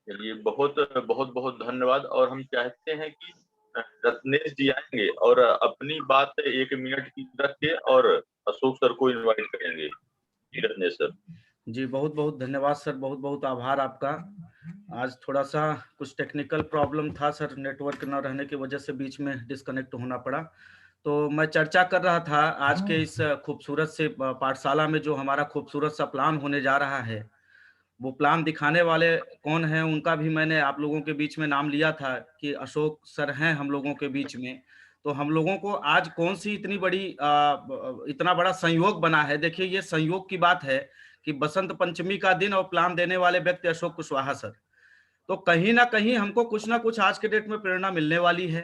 चलिए बहुत बहुत बहुत धन्यवाद। और हम चाहते हैं कि रत्नेश जी आएंगे और अपनी बात 1 मिनट की रख के और अशोक सर को इनवाइट करेंगे। जी रत्नेश सर। जी बहुत बहुत धन्यवाद सर, बहुत बहुत आभार आपका। आज थोड़ा सा कुछ टेक्निकल प्रॉब्लम था सर, नेटवर्क न रहने की वजह से बीच में डिस्कनेक्ट होना पड़ा। तो मैं चर्चा कर रहा था आज के इस खूबसूरत से पाठशाला में जो हमारा खूबसूरत सा प्लान होने जा रहा है, वो प्लान दिखाने वाले कौन हैं उनका भी मैंने आप लोगों के बीच में नाम लिया था कि अशोक सर हैं हम लोगों के बीच में। तो हम लोगों को आज कौन सी इतनी बड़ी इतना बड़ा संयोग बना है। देखिए ये संयोग की बात है कि बसंत पंचमी का दिन और प्लान देने वाले व्यक्ति अशोक कुशवाहा सर। तो कहीं ना कहीं हमको कुछ ना कुछ आज के डेट में प्रेरणा मिलने वाली है।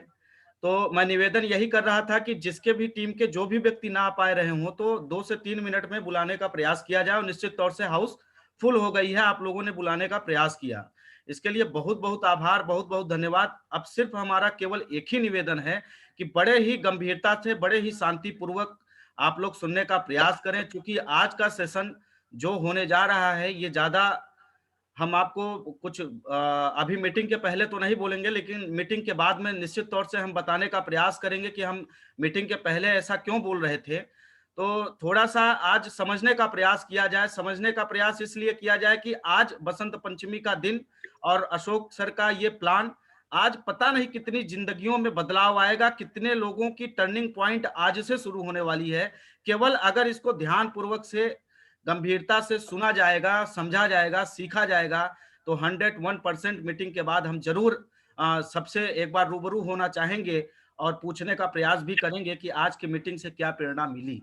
तो मैं निवेदन यही कर रहा था कि जिसके भी टीम के जो भी व्यक्ति ना आ पाए रहे हों तो 2 से 3 मिनट में बुलाने का प्रयास किया जाए। और निश्चित तौर से हाउस फुल हो गई है, आप लोगों ने बुलाने का प्रयास किया, इसके लिए बहुत बहुत आभार, बहुत बहुत धन्यवाद। अब सिर्फ हमारा केवल एक ही निवेदन है कि बड़े ही गंभीरता से, बड़े ही शांतिपूर्वक आप लोग सुनने का प्रयास करें, क्योंकि आज का सेशन जो होने जा रहा है ये ज्यादा हम आपको कुछ अभी मीटिंग के पहले तो नहीं बोलेंगे, लेकिन मीटिंग के बाद में निश्चित तौर से हम बताने का प्रयास करेंगे कि हम मीटिंग के पहले ऐसा क्यों बोल रहे थे। तो थोड़ा सा आज समझने का प्रयास किया जाए। समझने का प्रयास इसलिए किया जाए कि आज बसंत पंचमी का दिन और अशोक सर का ये प्लान, आज पता नहीं कितनी जिंदगियों में बदलाव आएगा, कितने लोगों की टर्निंग पॉइंट आज से शुरू होने वाली है। केवल अगर इसको ध्यान पूर्वक से, गंभीरता से सुना जाएगा, समझा जाएगा, सीखा जाएगा, तो 101% मीटिंग के बाद हम जरूर सबसे एक बार रूबरू होना चाहेंगे और पूछने का प्रयास भी करेंगे कि आज की मीटिंग से क्या प्रेरणा मिली।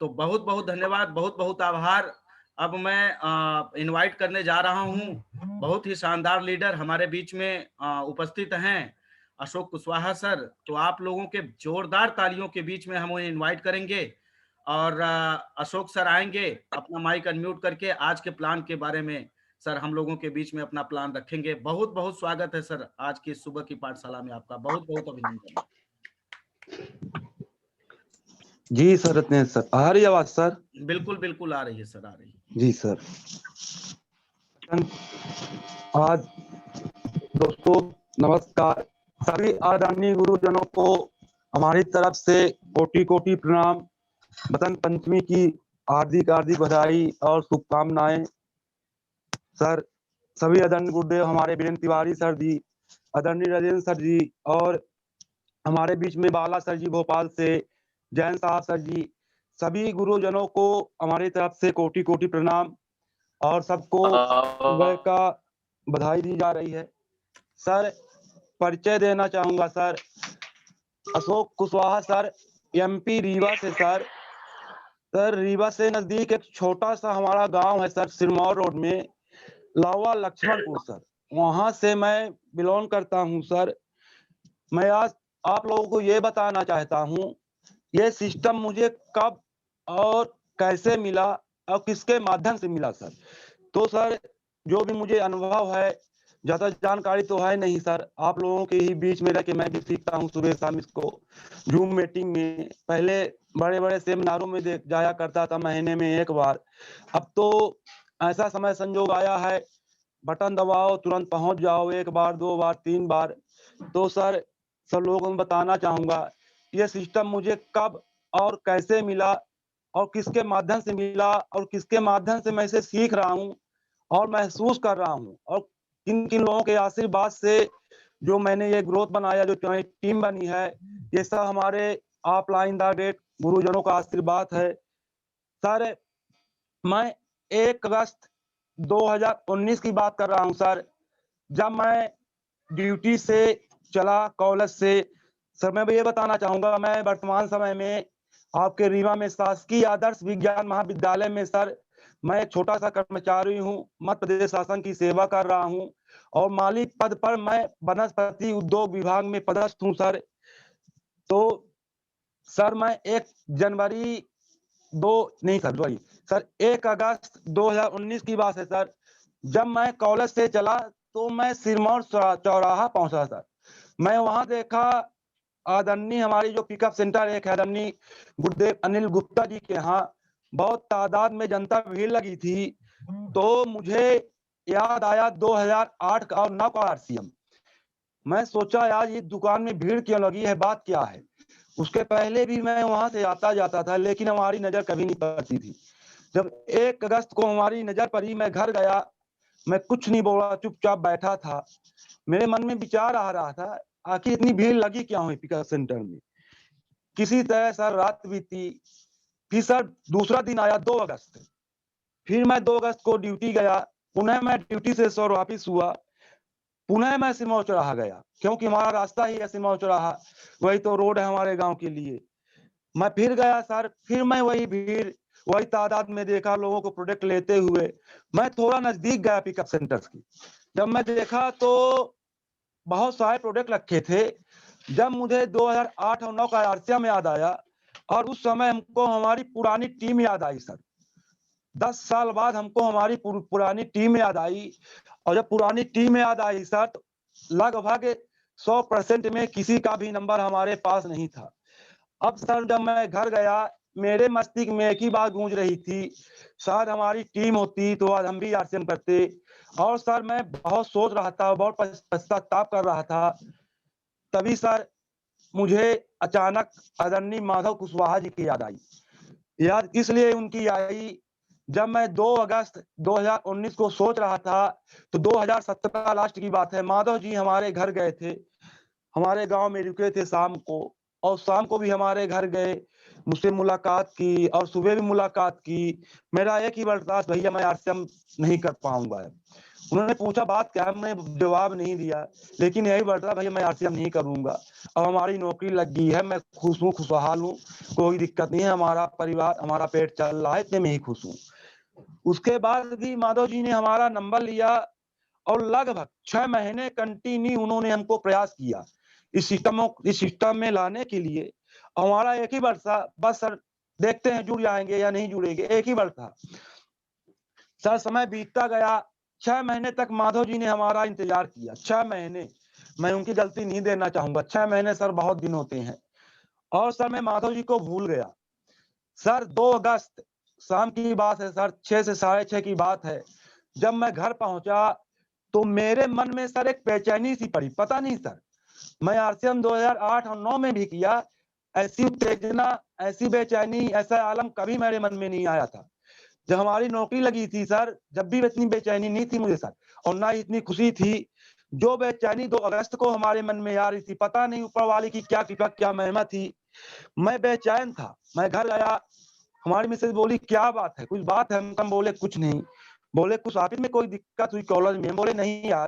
तो बहुत बहुत धन्यवाद, बहुत बहुत आभार। अब मैं इनवाइट करने जा रहा हूं, बहुत ही शानदार लीडर हमारे बीच में उपस्थित हैं, अशोक कुशवाहा सर। तो आप लोगों के जोरदार तालियों के बीच में हम उन्हें इनवाइट करेंगे और अशोक सर आएंगे, अपना माइक अनम्यूट करके आज के प्लान के बारे में सर हम लोगों के बीच में अपना प्लान रखेंगे। बहुत बहुत स्वागत है सर आज की सुबह की पाठशाला में, आपका बहुत बहुत अभिनंदन। जी सर, रत्नेश सर आ रही आवाज सर? बिल्कुल बिल्कुल आ रही है सर, आ रही है। जी सर। आज दोस्तों नमस्कार। सभी आदरणीय गुरुजनों को हमारी तरफ से कोटि कोटि प्रणाम। बसंत पंचमी की हार्दिक हार्दिक बधाई और शुभकामनाएं। सर सभी आदरणीय गुरुदेव हमारे वीरेंद्र तिवारी सर जी, आदरणीय राजेंद्र सर जी, और हमारे बीच में बाला सर जी भोपाल से, जैन साहब सर जी, सभी गुरुजनों को हमारी तरफ से कोटि कोटि प्रणाम और सबको सुबह का बधाई दी जा रही है। सर परिचय देना चाहूंगा sir, Ashok Kushwaha sir, MP Rewa से सर। सर रीवा से नजदीक एक छोटा सा हमारा गांव है सर, सिरमौर रोड में, लावा लक्ष्मणपुर सर, वहां से मैं बिलोंग करता हूं सर। मैं आज आप लोगों को ये बताना चाहता हूं, ये सिस्टम मुझे कब और कैसे मिला और किसके माध्यम से मिला सर। तो सर जो भी मुझे अनुभव है, ज्यादा जानकारी तो है नहीं सर, आप लोगों के ही बीच में रह के मैं भी सीखता हूँ सुबह शाम इसको। जूम मीटिंग में पहले बड़े बड़े सेमिनारों में जाया करता था महीने में एक बार, अब तो ऐसा समय संजोग आया है, बटन दबाओ तुरंत पहुंच जाओ, एक बार दो बार तीन बार। तो सर सब लोगों को बताना चाहूंगा ये सिस्टम मुझे कब और कैसे मिला और किसके माध्यम से मिला और किसके माध्यम से मैं इसे सीख रहा हूँ और महसूस कर रहा हूँ, और किन किन लोगों के आशीर्वाद से जो मैंने ये ग्रोथ बनाया, जो टीम बनी है, ये सब हमारे ऑफलाइन द डेट गुरुजनों का आशीर्वाद है। सर मैं 1 अगस्त 2019 की बात कर रहा हूँ सर, जब मैं ड्यूटी से चला कॉलेज से। सर मैं ये बताना चाहूंगा, मैं वर्तमान समय में आपके रीवा में शासकीय आदर्श विज्ञान महाविद्यालय में सर मैं एक छोटा सा कर्मचारी हूँ, मध्य प्रदेश शासन की सेवा कर रहा हूँ और माली पद पर मैं वनस्पति उद्योग विभाग में पदस्थ हूँ सर। तो सर मैं 1 जनवरी दो नहीं सर सॉरी सर 1 अगस्त 2019 की बात है सर, जब मैं कॉलेज से चला तो मैं सिरमौर चौराहा पहुंचा सर। मैं वहां देखा आदरणीय हमारी जो पिकअप सेंटर एक है आदरणीय गुरुदेव अनिल गुप्ता जी के यहाँ बहुत तादाद में जनता भीड़ लगी थी। तो मुझे याद आया 2008 का और 9 का आरसीएम। मैं सोचा यार ये दुकान में भीड़ क्यों लगी है, बात क्या है। उसके पहले भी मैं वहां से आता जाता था, लेकिन हमारी नजर कभी नहीं पड़ती थी। जब 1 अगस्त को हमारी नजर पड़ी, मैं घर गया, मैं कुछ नहीं बोला, चुपचाप बैठा था। मेरे मन में विचार आ रहा था, आखिर इतनी भीड़ लगी क्या हुई पिकअप सेंटर में। किसी तरह सर रात बीती। फिर सर दूसरा दिन आया 2 अगस्त। फिर मैं 2 अगस्त को ड्यूटी गया। पुनः मैं ड्यूटी से सर वापिस हुआ। पुनः मैं सिमौर चौराहा गया, क्योंकि हमारा रास्ता ही है सिमौर चौराहा, वही तो रोड है हमारे गांव के लिए। मैं फिर गया सर, फिर मैं वही भीड़, वही तादाद में देखा लोगों को प्रोडक्ट लेते हुए। मैं थोड़ा नजदीक गया पिकअप सेंटर्स की। जब मैं देखा तो बहुत सारे प्रोडक्ट रखे थे। जब मुझे 2008 और 9 का आरसीएम याद आया, और उस समय हमको हमारी पुरानी टीम याद आई सर। 10 साल बाद हमको हमारी पुरानी टीम याद आई। और जब पुरानी टीम याद आई सर, तो लगभग 100% में किसी का भी नंबर हमारे पास नहीं था। अब सर जब मैं घर गया, मेरे मस्तिष्क में एक ही बात गूंज रही थी, शायद हमारी टीम होती तो आज हम भी आरसीएम करते। और सर मैं बहुत सोच रहा था, बहुत पश्चाताप कर रहा था। तभी सर मुझे अचानक आदरणीय माधव कुशवाहा जी की याद आई। याद इसलिए उनकी आई, जब मैं 2 अगस्त 2019 को सोच रहा था, तो 2017 लास्ट की बात है, माधव जी हमारे घर गए थे। हमारे गांव में रुके थे शाम को, और शाम को भी हमारे घर गए, मुझसे मुलाकात की, और सुबह भी मुलाकात की। मेरा एक ही बर्दाश्त, भैया मैं आरसीएम नहीं कर पाऊंगा। उन्होंने पूछा बात क्या है, हमने जवाब नहीं दिया, लेकिन यही बर्दाश्त, भैया मैं आरसीएम नहीं करूंगा। अब हमारी नौकरी लग गई है, मैं खुश हूँ, खुशहाल हूँ, कोई दिक्कत नहीं है, हमारा परिवार, हमारा पेट चल रहा है, इतने में ही खुश हूँ। उसके बाद भी माधव जी ने हमारा नंबर लिया, और लगभग 6 महीने कंटिन्यू उन्होंने हमको प्रयास किया इस सिस्टम में लाने के लिए। हमारा एक ही वर्ष था, बस सर देखते हैं जुड़ जाएंगे या नहीं जुड़ेंगे, एक ही वर्ष था। सर समय बीतता गया, 6 महीने तक माधव जी ने हमारा इंतजार किया। 6 महीने, मैं उनकी गलती नहीं देना चाहूंगा, 6 महीने सर बहुत दिन होते हैं। और सर मैं माधव जी को भूल गया। सर 2 अगस्त शाम की बात है सर, 6 से 6:30 की बात है। जब मैं घर पहुंचा तो मेरे मन में सर एक बेचैनी सी पड़ी, पता नहीं सर, मैं आरसीएम 2008 और 9 में भी किया, ऐसी उत्तेजना, ऐसी बेचैनी, ऐसा आलम कभी मेरे मन में नहीं आया था। जब हमारी नौकरी लगी थी सर, जब भी इतनी बेचैनी नहीं थी मुझे सर, और ना इतनी खुशी थी। जो बेचैनी 2 अगस्त को हमारे मन में आ रही थी, पता नहीं ऊपर वाले की क्या कृपा, क्या महिमा थी। मैं बेचैन था। मैं घर गया, हमारी मिसेज बोली क्या बात है, कुछ बात है। हम बोले कुछ नहीं। बोले कुछ ऑफिस में कोई दिक्कत हुई कॉलेज में। बोले नहीं यार,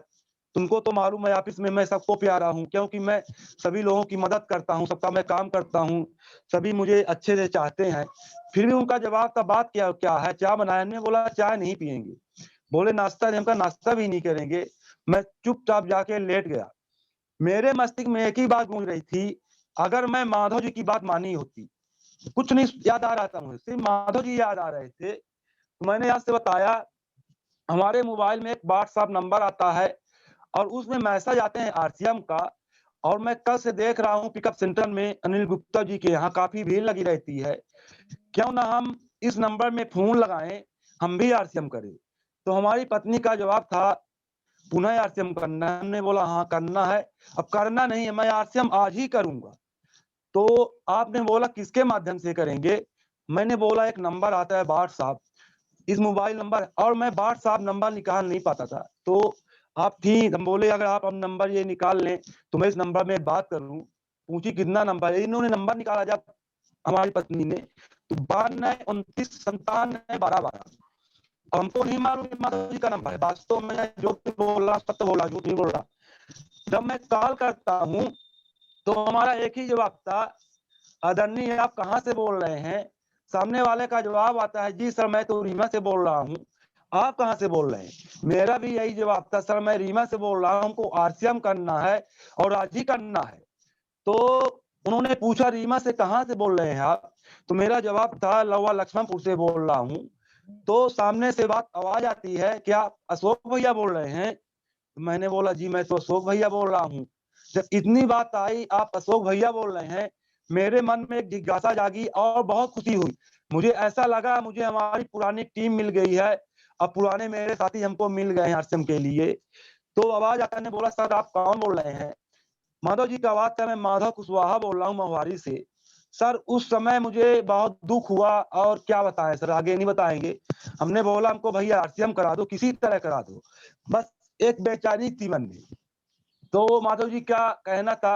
तुमको तो मालूम है ऑफिस में मैं सबको प्यारा हूँ, क्योंकि मैं सभी लोगों की मदद करता हूँ, सबका मैं काम करता हूँ, सभी मुझे अच्छे से चाहते हैं। फिर भी उनका जवाब था बात क्या क्या है, चाय बनाया। ने बोला चाय नहीं पियेंगे। बोले नाश्ता, हमका नाश्ता भी नहीं करेंगे। मैं चुपचाप जाके लेट गया। मेरे मस्तिष्क में एक ही बात गूंज रही थी, अगर मैं माधव जी की बात मानी होती। कुछ नहीं याद आ रहा था मुझे, सिर्फ माधव जी याद आ रहे थे। तो मैंने यहाँ से बताया, हमारे मोबाइल में एक व्हाट्सएप नंबर आता है, और उसमें मैसेज आते हैं आरसीएम का। और मैं कल से देख रहा हूँ पिकअप सेंटर में अनिल गुप्ता जी के यहाँ काफी भीड़ लगी रहती है, क्यों ना हम इस नंबर में फोन लगाएं, हम भी आरसीएम करें। तो हमारी पत्नी का जवाब था पुनः आरसीएम करना है। हमने बोला हाँ करना है। अब करना नहीं है, मैं आरसीएम आज ही करूंगा। तो आपने बोला किसके माध्यम से करेंगे। मैंने बोला एक नंबर आता है व्हाट्सएप, इस मोबाइल नंबर, और मैं व्हाट्सएप नंबर निकाल नहीं पाता था। तो आप थी, हम बोले अगर आप अब नंबर ये निकाल लें तो मैं इस नंबर में बात करूं। पूछी कितना नंबर है, इन्होंने नंबर निकाला जब हमारी पत्नी ने, तो 9229971212। अब हमको नहीं मालूम माधव जी का नंबर है, वास्तव में जो बोल रहा सत्य बोल रहा, झूठ नहीं बोल रहा। जब मैं कॉल करता हूँ तो हमारा एक ही जवाब था, आदरणीय आप कहाँ से बोल रहे हैं। सामने वाले का जवाब आता है जी सर मैं तो रीमा से बोल रहा हूँ, आप कहाँ से बोल रहे हैं। मेरा भी यही जवाब था, सर मैं रीमा से बोल रहा हूँ, हमको आरसीएम करना है और आज ही करना है। तो उन्होंने पूछा रीमा से कहाँ से बोल रहे हैं आप, तो मेरा जवाब था लवा लक्ष्मणपुर से बोल रहा हूँ। तो सामने से बात आवाज आती है, क्या अशोक भैया बोल रहे हैं। मैंने बोला जी मैं तो अशोक भैया बोल रहा हूँ। जब इतनी बात आई, आप अशोक भैया बोल रहे हैं, मेरे मन में एक जिज्ञासा जागी और बहुत खुशी हुई। मुझे ऐसा लगा मुझे हमारी पुरानी टीम मिल गई है, अब पुराने मेरे साथी हमको मिल गए हैं आरसीएम के लिए। तो आवाज आकर ने बोला, सर आप कौन बोल रहे हैं? माधव जी का आवाज था, मैं माधव कुशवाहा बोल रहा हूँ मोहाली से। सर उस समय मुझे बहुत दुख हुआ, और क्या बताएं सर, आगे नहीं बताएंगे। हमने बोला हमको भैया आरसीएम करा दो, किसी तरह करा दो, बस एक बेचैनी थी मन में। तो माधव जी क्या कहना था,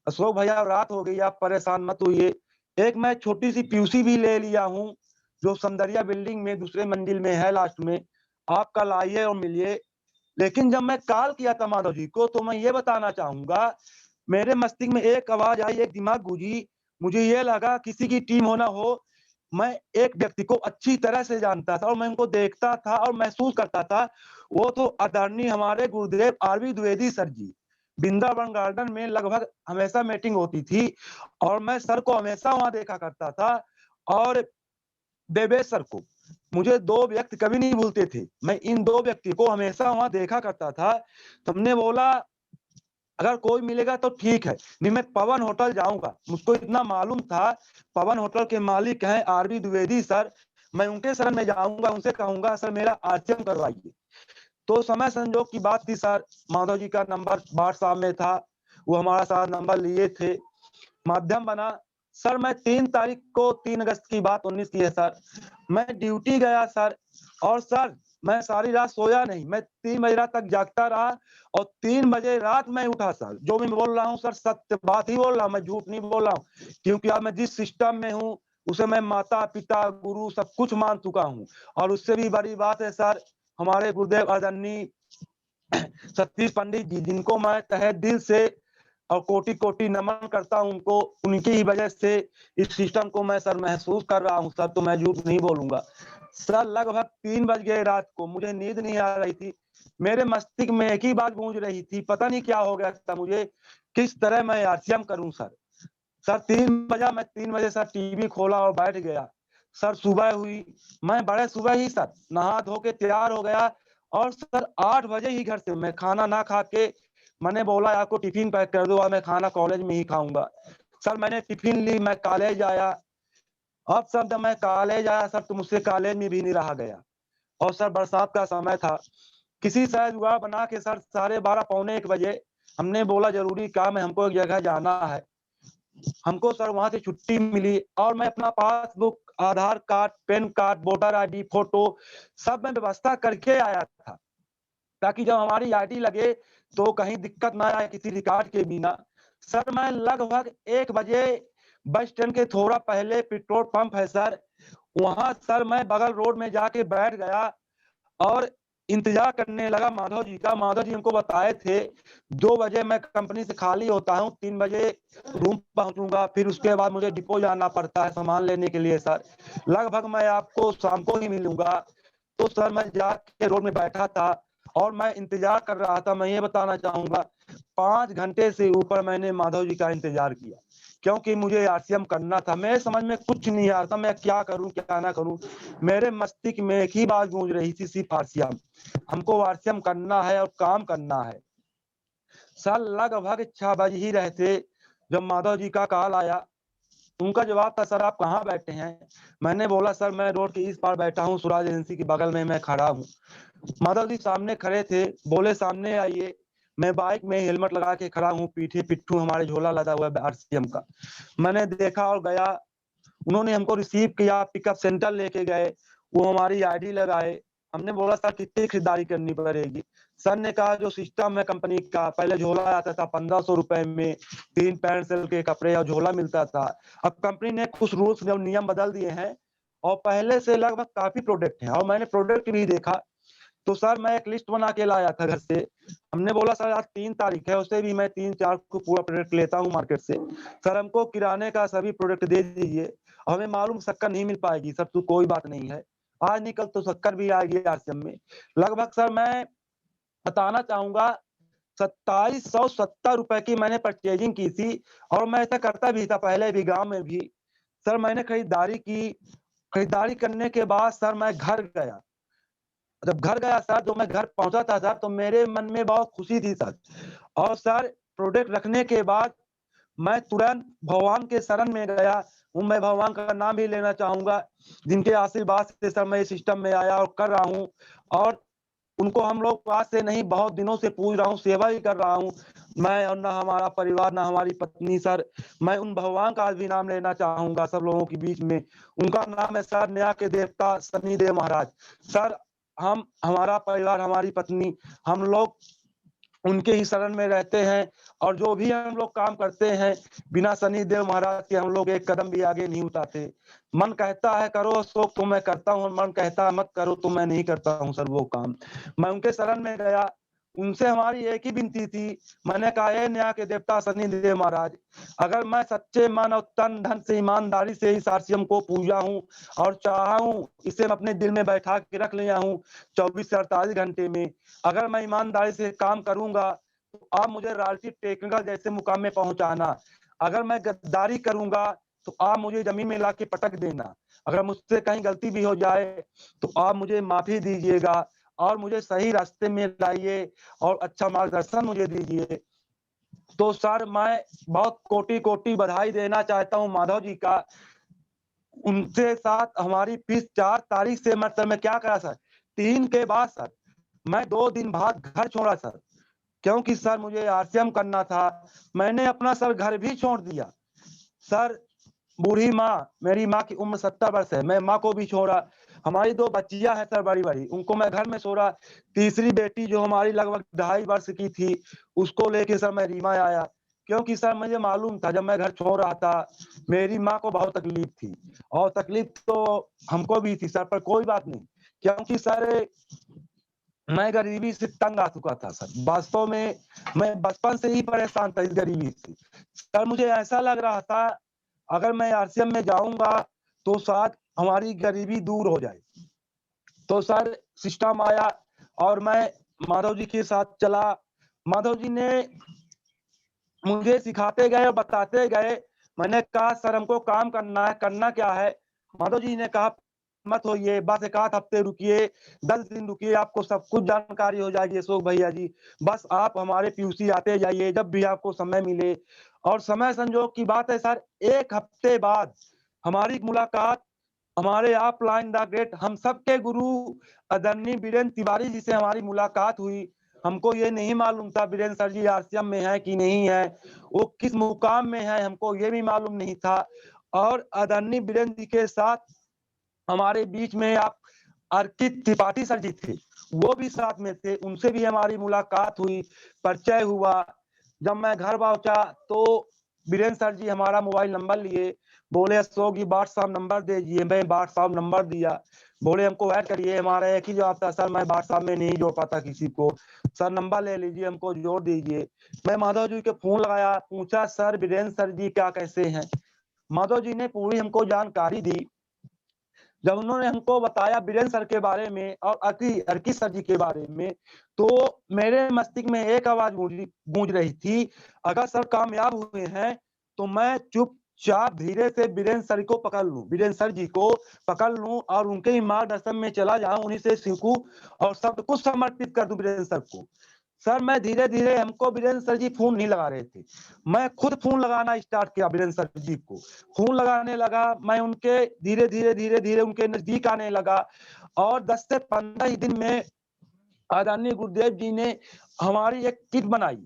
अशोक भैया रात हो गई, आप परेशान मत होइए, एक मैं छोटी सी पीयूसी भी ले लिया हूँ, जो सौंदर्या बिल्डिंग में दूसरे मंजिल में है लास्ट में, आप कल आइए और मिलिए। लेकिन जब मैं कॉल किया था माधव जी को, तो मैं ये बताना चाहूंगा, मेरे मस्तिष्क में एक आवाज आई, एक दिमाग गूंजी, मुझे ये लगा किसी की टीम होना हो। मैं एक व्यक्ति को अच्छी तरह से जानता था और मैं उनको देखता था और महसूस करता था, वो तो आदरणीय हमारे गुरुदेव आरवी द्विवेदी सर जी। वृंदावन गार्डन में लगभग हमेशा मीटिंग होती थी और मैं सर को हमेशा वहां देखा करता था। और देवेश सर को, मुझे दो व्यक्ति कभी नहीं भूलते थे, मैं इन दो व्यक्ति को हमेशा वहां देखा करता था। तुमने बोला अगर कोई मिलेगा तो ठीक है, नहीं मैं पवन होटल जाऊंगा। मुझको इतना मालूम था पवन होटल के मालिक हैं आरवी द्विवेदी सर, मैं उनके शरण में जाऊंगा, उनसे कहूंगा सर मेरा आरसीएम करवाइए। तो समय संजोग की बात थी सर, माधव जी का नंबर व्हाट्सएप में था, वो हमारा सारा नंबर लिए थे, माध्यम बना। सर मैं 3 तारीख को 3 अगस्त की बात 19 की है सर, मैं ड्यूटी गया सर, और सर मैं सारी रात सोया नहीं, मैं 3 बजे रात तक जागता रहा और 3 बजे रात मैं उठा सर। जो मैं बोल रहा हूँ सर सत्य बात ही बोल रहा हूँ, मैं झूठ नहीं बोल रहा हूँ, क्योंकि अब मैं जिस सिस्टम में हूँ उसे मैं माता पिता गुरु सब कुछ मान चुका हूँ। और उससे भी बड़ी बात है सर, हमारे गुरुदेव आदरणीय सतीश पंडित जी, जिनको मैं तहे दिल से और कोटि कोटि नमन करता हूं उनको, उनकी ही वजह से इस सिस्टम को मैं सर महसूस कर रहा हूं सर, तो मैं झूठ नहीं बोलूंगा सर। लगभग 3 बज गए रात को, मुझे नींद नहीं आ रही थी, मेरे मस्तिष्क में एक ही बात गूंज रही थी, पता नहीं क्या हो गया था मुझे, किस तरह मैं आरसीएम करूं सर। सर 3 बजा, मैं 3 बजे सर टीवी खोला और बैठ गया सर। सुबह हुई, मैं बड़े सुबह ही सर नहा धो के तैयार हो गया, और सर 8 बजे ही घर से मैं खाना ना खा के, मैंने बोला आपको टिफिन पैक कर दो, मैं खाना कॉलेज में ही खाऊंगा। सर मैंने टिफिन ली, मैं कॉलेज आया। अब सर जब मैं कॉलेज आया सर, तो मुझसे कॉलेज में भी नहीं रहा गया, और सर बरसात का समय था, किसी से जुगाड़ बना के सर 12:30 पौने 1 बजे हमने बोला जरूरी काम है, हमको एक जगह जाना है। हमको सर वहां से छुट्टी मिली और मैं अपना passbook, Aadhaar card, PAN card, voter ID, photo सब मैं व्यवस्था करके आया था, ताकि जब हमारी आईडी लगे तो कहीं दिक्कत ना आए किसी रिकॉर्ड के बिना। सर मैं लगभग 1 बजे बस स्टैंड के थोड़ा पहले पेट्रोल पंप है सर, वहां सर मैं बगल रोड में जाके बैठ गया और इंतजार करने लगा माधव जी का। माधव जी हमको बताए थे 2 बजे मैं कंपनी से खाली होता हूँ, 3 बजे रूम पहुंचूंगा, फिर उसके बाद मुझे डिपो जाना पड़ता है सामान लेने के लिए सर, लगभग मैं आपको शाम को ही मिलूंगा। तो सर मैं जाके रोड में बैठा था और मैं इंतजार कर रहा था। मैं ये बताना चाहूंगा 5 घंटे से ऊपर मैंने माधव जी का इंतजार किया, क्योंकि मुझे आरसीएम करना था। मेरे समझ में कुछ नहीं आ रहा था, मैं क्या करूं क्या ना करूं। मेरे मस्तिष्क में एक ही बात गूंज रही थी, सिर्फ आरसीएम, हमको आरसीएम करना है और काम करना है। सर लगभग 6 बज ही रहे थे जब माधव जी का कॉल आया। उनका जवाब था, सर आप कहाँ बैठे हैं? मैंने बोला सर मैं रोड के इस पार बैठा हूँ, स्वराज एजेंसी के बगल में मैं खड़ा हूँ। माधव जी सामने खड़े थे, बोले सामने आइए। मैं बाइक में हेलमेट लगा के खड़ा हूँ, पीछे पिट्ठू हमारे झोला लगा हुआ है आरसीएम का। मैंने देखा और गया, उन्होंने हमको रिसीव किया, पिकअप सेंटर लेके गए, वो हमारी आईडी लगाए। हमने बोला सर कितनी खरीदारी करनी पड़ेगी? सर ने कहा जो सिस्टम है कंपनी का, पहले झोला आता था 1500 रुपए में, 3 पैंट शर्ट के कपड़े और झोला मिलता था। अब कंपनी ने कुछ रूल्स नियम बदल दिए हैं और पहले से लगभग काफी प्रोडक्ट हैं, और मैंने प्रोडक्ट भी देखा। तो सर मैं एक लिस्ट बना के लाया था घर से। हमने बोला सर आज 3 तारीख है, उससे भी मैं 3-4 को पूरा प्रोडक्ट लेता हूँ मार्केट से, सर हमको किराने का सभी प्रोडक्ट दे दीजिए। हमें मालूम शक्कर नहीं मिल पाएगी सर, तो कोई बात नहीं है, आज निकल तो शक्कर भी आएगी आरसीएम में। लगभग सर मैं बताना चाहूंगा 2770 रुपए की मैंने परचेजिंग की थी, और मैं ऐसा करता भी था पहले भी गांव में भी। सर मैंने खरीदारी की, खरीदारी करने के बाद सर मैं घर गया। जब घर गया सर, तो मैं घर पहुंचा था सर, तो मेरे मन में बहुत खुशी थी सर। और सर प्रोडक्ट रखने के बाद मैं तुरंत भगवान के शरण में गया, मैं भगवान का नाम भी लेना चाहूंगा, जिनके आशीर्वाद से सर मैं इस सिस्टम में आया और कर रहा हूँ। और उनको हम लोग आज से नहीं, बहुत दिनों से पूज रहा हूँ, सेवा भी कर रहा हूँ मैं, और ना हमारा परिवार, ना हमारी पत्नी सर। मैं उन भगवान का आज भी नाम लेना चाहूंगा सब लोगों के बीच में। उनका नाम है सर न्याय के देवता शनिदेव महाराज। सर हम, हमारा परिवार, हमारी पत्नी, हम लोग उनके ही शरण में रहते हैं। और जो भी हम लोग काम करते हैं, बिना शनिदेव महाराज के हम लोग एक कदम भी आगे नहीं उठाते। मन कहता है करो अशोक तो मैं करता हूँ, मन कहता है मत करो तो मैं नहीं करता हूँ सर वो काम। मैं उनके शरण में गया, उनसे हमारी एक ही विनती थी। मैंने कहा हे न्याय के देवता शनिदेव महाराज, अगर मैं सच्चे मन और तन धन से ईमानदारी से इस आरसीएम को पूजा हूँ और चाहा हूँ, इसे मैं अपने दिल में बैठा के रख लिया हूँ 24 से 48 घंटे में, अगर मैं ईमानदारी से काम करूंगा तो आप मुझे रॉयल्टी टेक्निकल जैसे मुकाम में पहुंचाना। अगर मैं गद्दारी करूंगा तो आप मुझे जमीन में लाके पटक देना। अगर मुझसे कहीं गलती भी हो जाए तो आप मुझे माफी दीजिएगा और मुझे सही रास्ते में लाइए और अच्छा मार्गदर्शन मुझे दीजिए। तो सर मैं बहुत कोटि कोटि बधाई देना चाहता हूँ माधव जी का। उनके साथ हमारी फीस 4 तारीख से, मतलब मैं क्या करा सर, 3 के बाद सर मैं 2 दिन बाद घर छोड़ा सर, क्योंकि सर मुझे आरसीएम करना था। मैंने अपना सर घर भी छोड़ दिया सर। बूढ़ी माँ, मेरी माँ की उम्र 70 वर्ष है, मैं माँ को भी छोड़ा। हमारी 2 बच्चियां हैं सर बड़ी बड़ी, उनको मैं घर में छोड़ा। तीसरी बेटी जो हमारी लगभग 2.5 वर्ष की थी, उसको लेके सर मैं रीवा आया, क्योंकि सर मुझे मालूम था जब मैं घर छोड़ रहा था मेरी माँ को बहुत तकलीफ थी, और तकलीफ तो हमको भी थी सर, पर कोई बात नहीं, क्योंकि सर मैं गरीबी से तंग आ चुका था सर। वास्तव में मैं बचपन से ही परेशान था इस गरीबी से सर। मुझे ऐसा लग रहा था अगर मैं आरसीएम में जाऊंगा तो शायद हमारी गरीबी दूर हो जाए। तो सर सिस्टम आया और मैं माधव जी के साथ चला। माधव जी ने मुझे सिखाते गए और बताते गए। मैंने कहा सर हमको काम करना है, करना क्या है? माधव जी ने कहा मत होइए, बस 1 हफ्ते रुकिए, 10 दिन रुकिए, आपको सब कुछ जानकारी हो जाएगी अशोक भैया जी। बस आप हमारे पीयूसी आते जाइए जब भी आपको समय मिले। और समय संजोग की बात है सर, 1 हफ्ते बाद हमारी मुलाकात हमारे ऑफलाइन द ग्रेट हम सबके गुरु आदरणीय वीरेंद्र तिवारी जी से हमारी मुलाकात हुई। हमको ये नहीं मालूम था वीरेंद्र सर जी आरसीएम में है कि नहीं है, वो किस मुकाम में है हमको ये भी मालूम नहीं था। और आदरणीय वीरेंद्र जी के साथ हमारे बीच में आप अर्पित त्रिपाठी सर जी थे, वो भी साथ में थे, उनसे भी हमारी मुलाकात हुई, परिचय हुआ। जब मैं घर पहुंचा तो वीरेंद्र सर जी हमारा मोबाइल नंबर लिए, बोले अशोक जी व्हाट्सएप नंबर दे दिए। मैं व्हाट्सएप नंबर दिया, बोले हमको ऐड करिए, हमारा एक ही जवाब था सर मैं व्हाट्सएप में नहीं जोड़ पाता किसी को, सर नंबर ले लीजिए हमको जोड़ दीजिए। मैं माधव जी के फोन लगाया, पूछा सर वीरेंद्र सर जी क्या कैसे हैं? माधव जी ने पूरी हमको जानकारी दी। जब उन्होंने हमको बताया वीरेंद्र सर के बारे में और अर्की सर जी के बारे में, तो मेरे मस्तिष्क में एक आवाज गूंज रही थी, अगर सर कामयाब हुए हैं तो मैं चुपचाप धीरे से वीरेंद्र सर को पकड़ लूं, वीरेंद्र सर जी को पकड़ लूं और उनके ही मार्गदर्शन में चला जाऊं, उन्हीं से सीखूं और सब कुछ समर्पित कर दूं वीरेंद्र सर को। सर मैं धीरे धीरे, हमको वीरेंद्र सर जी फोन नहीं लगा रहे थे, मैं खुद फोन लगाना स्टार्ट किया वीरेंद्र सर जी को, फोन लगाने लगा। मैं उनके धीरे धीरे उनके नजदीक आने लगा और 10 से 15 ही दिन में आदरणीय गुरुदेव जी ने हमारी एक किट बनाई।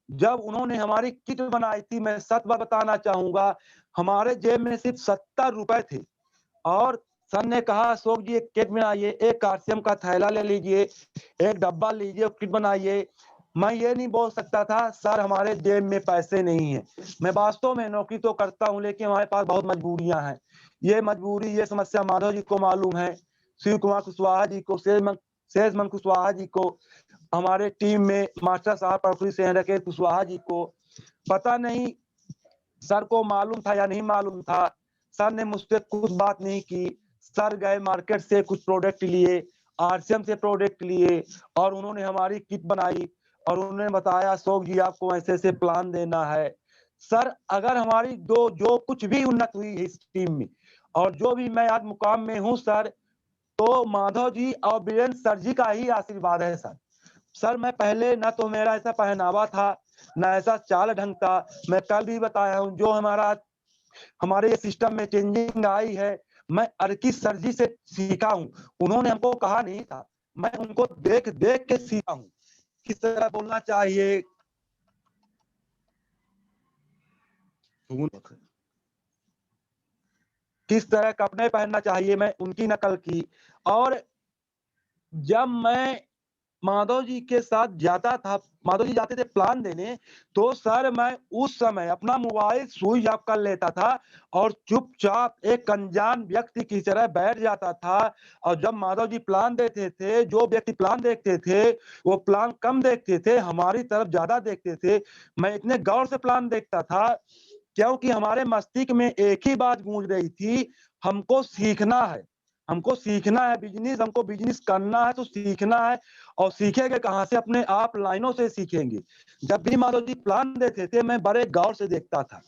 जब उन्होंने हमारी किट बनाई थी, मैं सच बात बताना चाहूंगा, हमारे जेब में सिर्फ 70 रुपए थे और सर ने कहा अशोक जी एक किट बनाइए, एक आरसीएम का थैला ले लीजिए, एक डब्बा लीजिए, किट बनाइए। मैं ये नहीं बोल सकता था सर हमारे जेब में पैसे नहीं है। मैं वास्तव में नौकरी तो करता हूँ लेकिन हमारे पास बहुत मजबूरियां हैं। ये मजबूरी, ये समस्या माधव जी को मालूम है, शिव कुमार कुशवाहा जी को, शेषमन कुशवाहा जी को, हमारे टीम में मास्टर साहब पड़ोसी से रखे कुशवाहा जी को। पता नहीं सर को मालूम था या नहीं मालूम था, सर ने मुझसे कुछ बात नहीं की। सर गए मार्केट से कुछ प्रोडक्ट लिए, आरसीएम से प्रोडक्ट लिए और उन्होंने हमारी किट बनाई और उन्होंने बताया अशोक जी आपको ऐसे ऐसे प्लान देना है। सर अगर हमारी जो कुछ भी उन्नत हुई है इस टीम में और जो भी मैं आज मुकाम में हूँ सर, तो माधव जी और वीरेंद्र सर जी का ही आशीर्वाद है सर। सर मैं पहले ना तो मेरा ऐसा पहनावा था, ना ऐसा चाल ढंग था। मैं कल भी बताया हूँ, जो हमारा हमारे ये सिस्टम में चेंजिंग आई है, मैं अर्की सर जी से सीखा हूँ। उन्होंने हमको कहा नहीं था, मैं उनको देख देख के सीखा हूँ किस तरह बोलना चाहिए, किस तरह कपड़े पहनना चाहिए, मैं उनकी नकल की। और जब मैं माधव जी के साथ जाता था, माधव जी जाते थे प्लान देने, तो सर मैं उस समय अपना मोबाइल स्विच ऑफ कर लेता था और चुपचाप एक अनजान व्यक्ति की तरह बैठ जाता था। और जब माधव जी प्लान देते थे, जो व्यक्ति प्लान देखते थे वो प्लान कम देखते थे, हमारी तरफ ज्यादा देखते थे। मैं इतने गौर से प्लान देखता था क्योंकि हमारे मस्तिष्क में एक ही बात गूंज रही थी, हमको सीखना है, हमको सीखना है बिजनेस, हमको बिजनेस करना है तो सीखना है। और सीखेंगे कहाँ से? अपने आप लाइनों से सीखेंगे। जब भी माधव जी प्लान देते थे मैं बड़े गौर से देखता था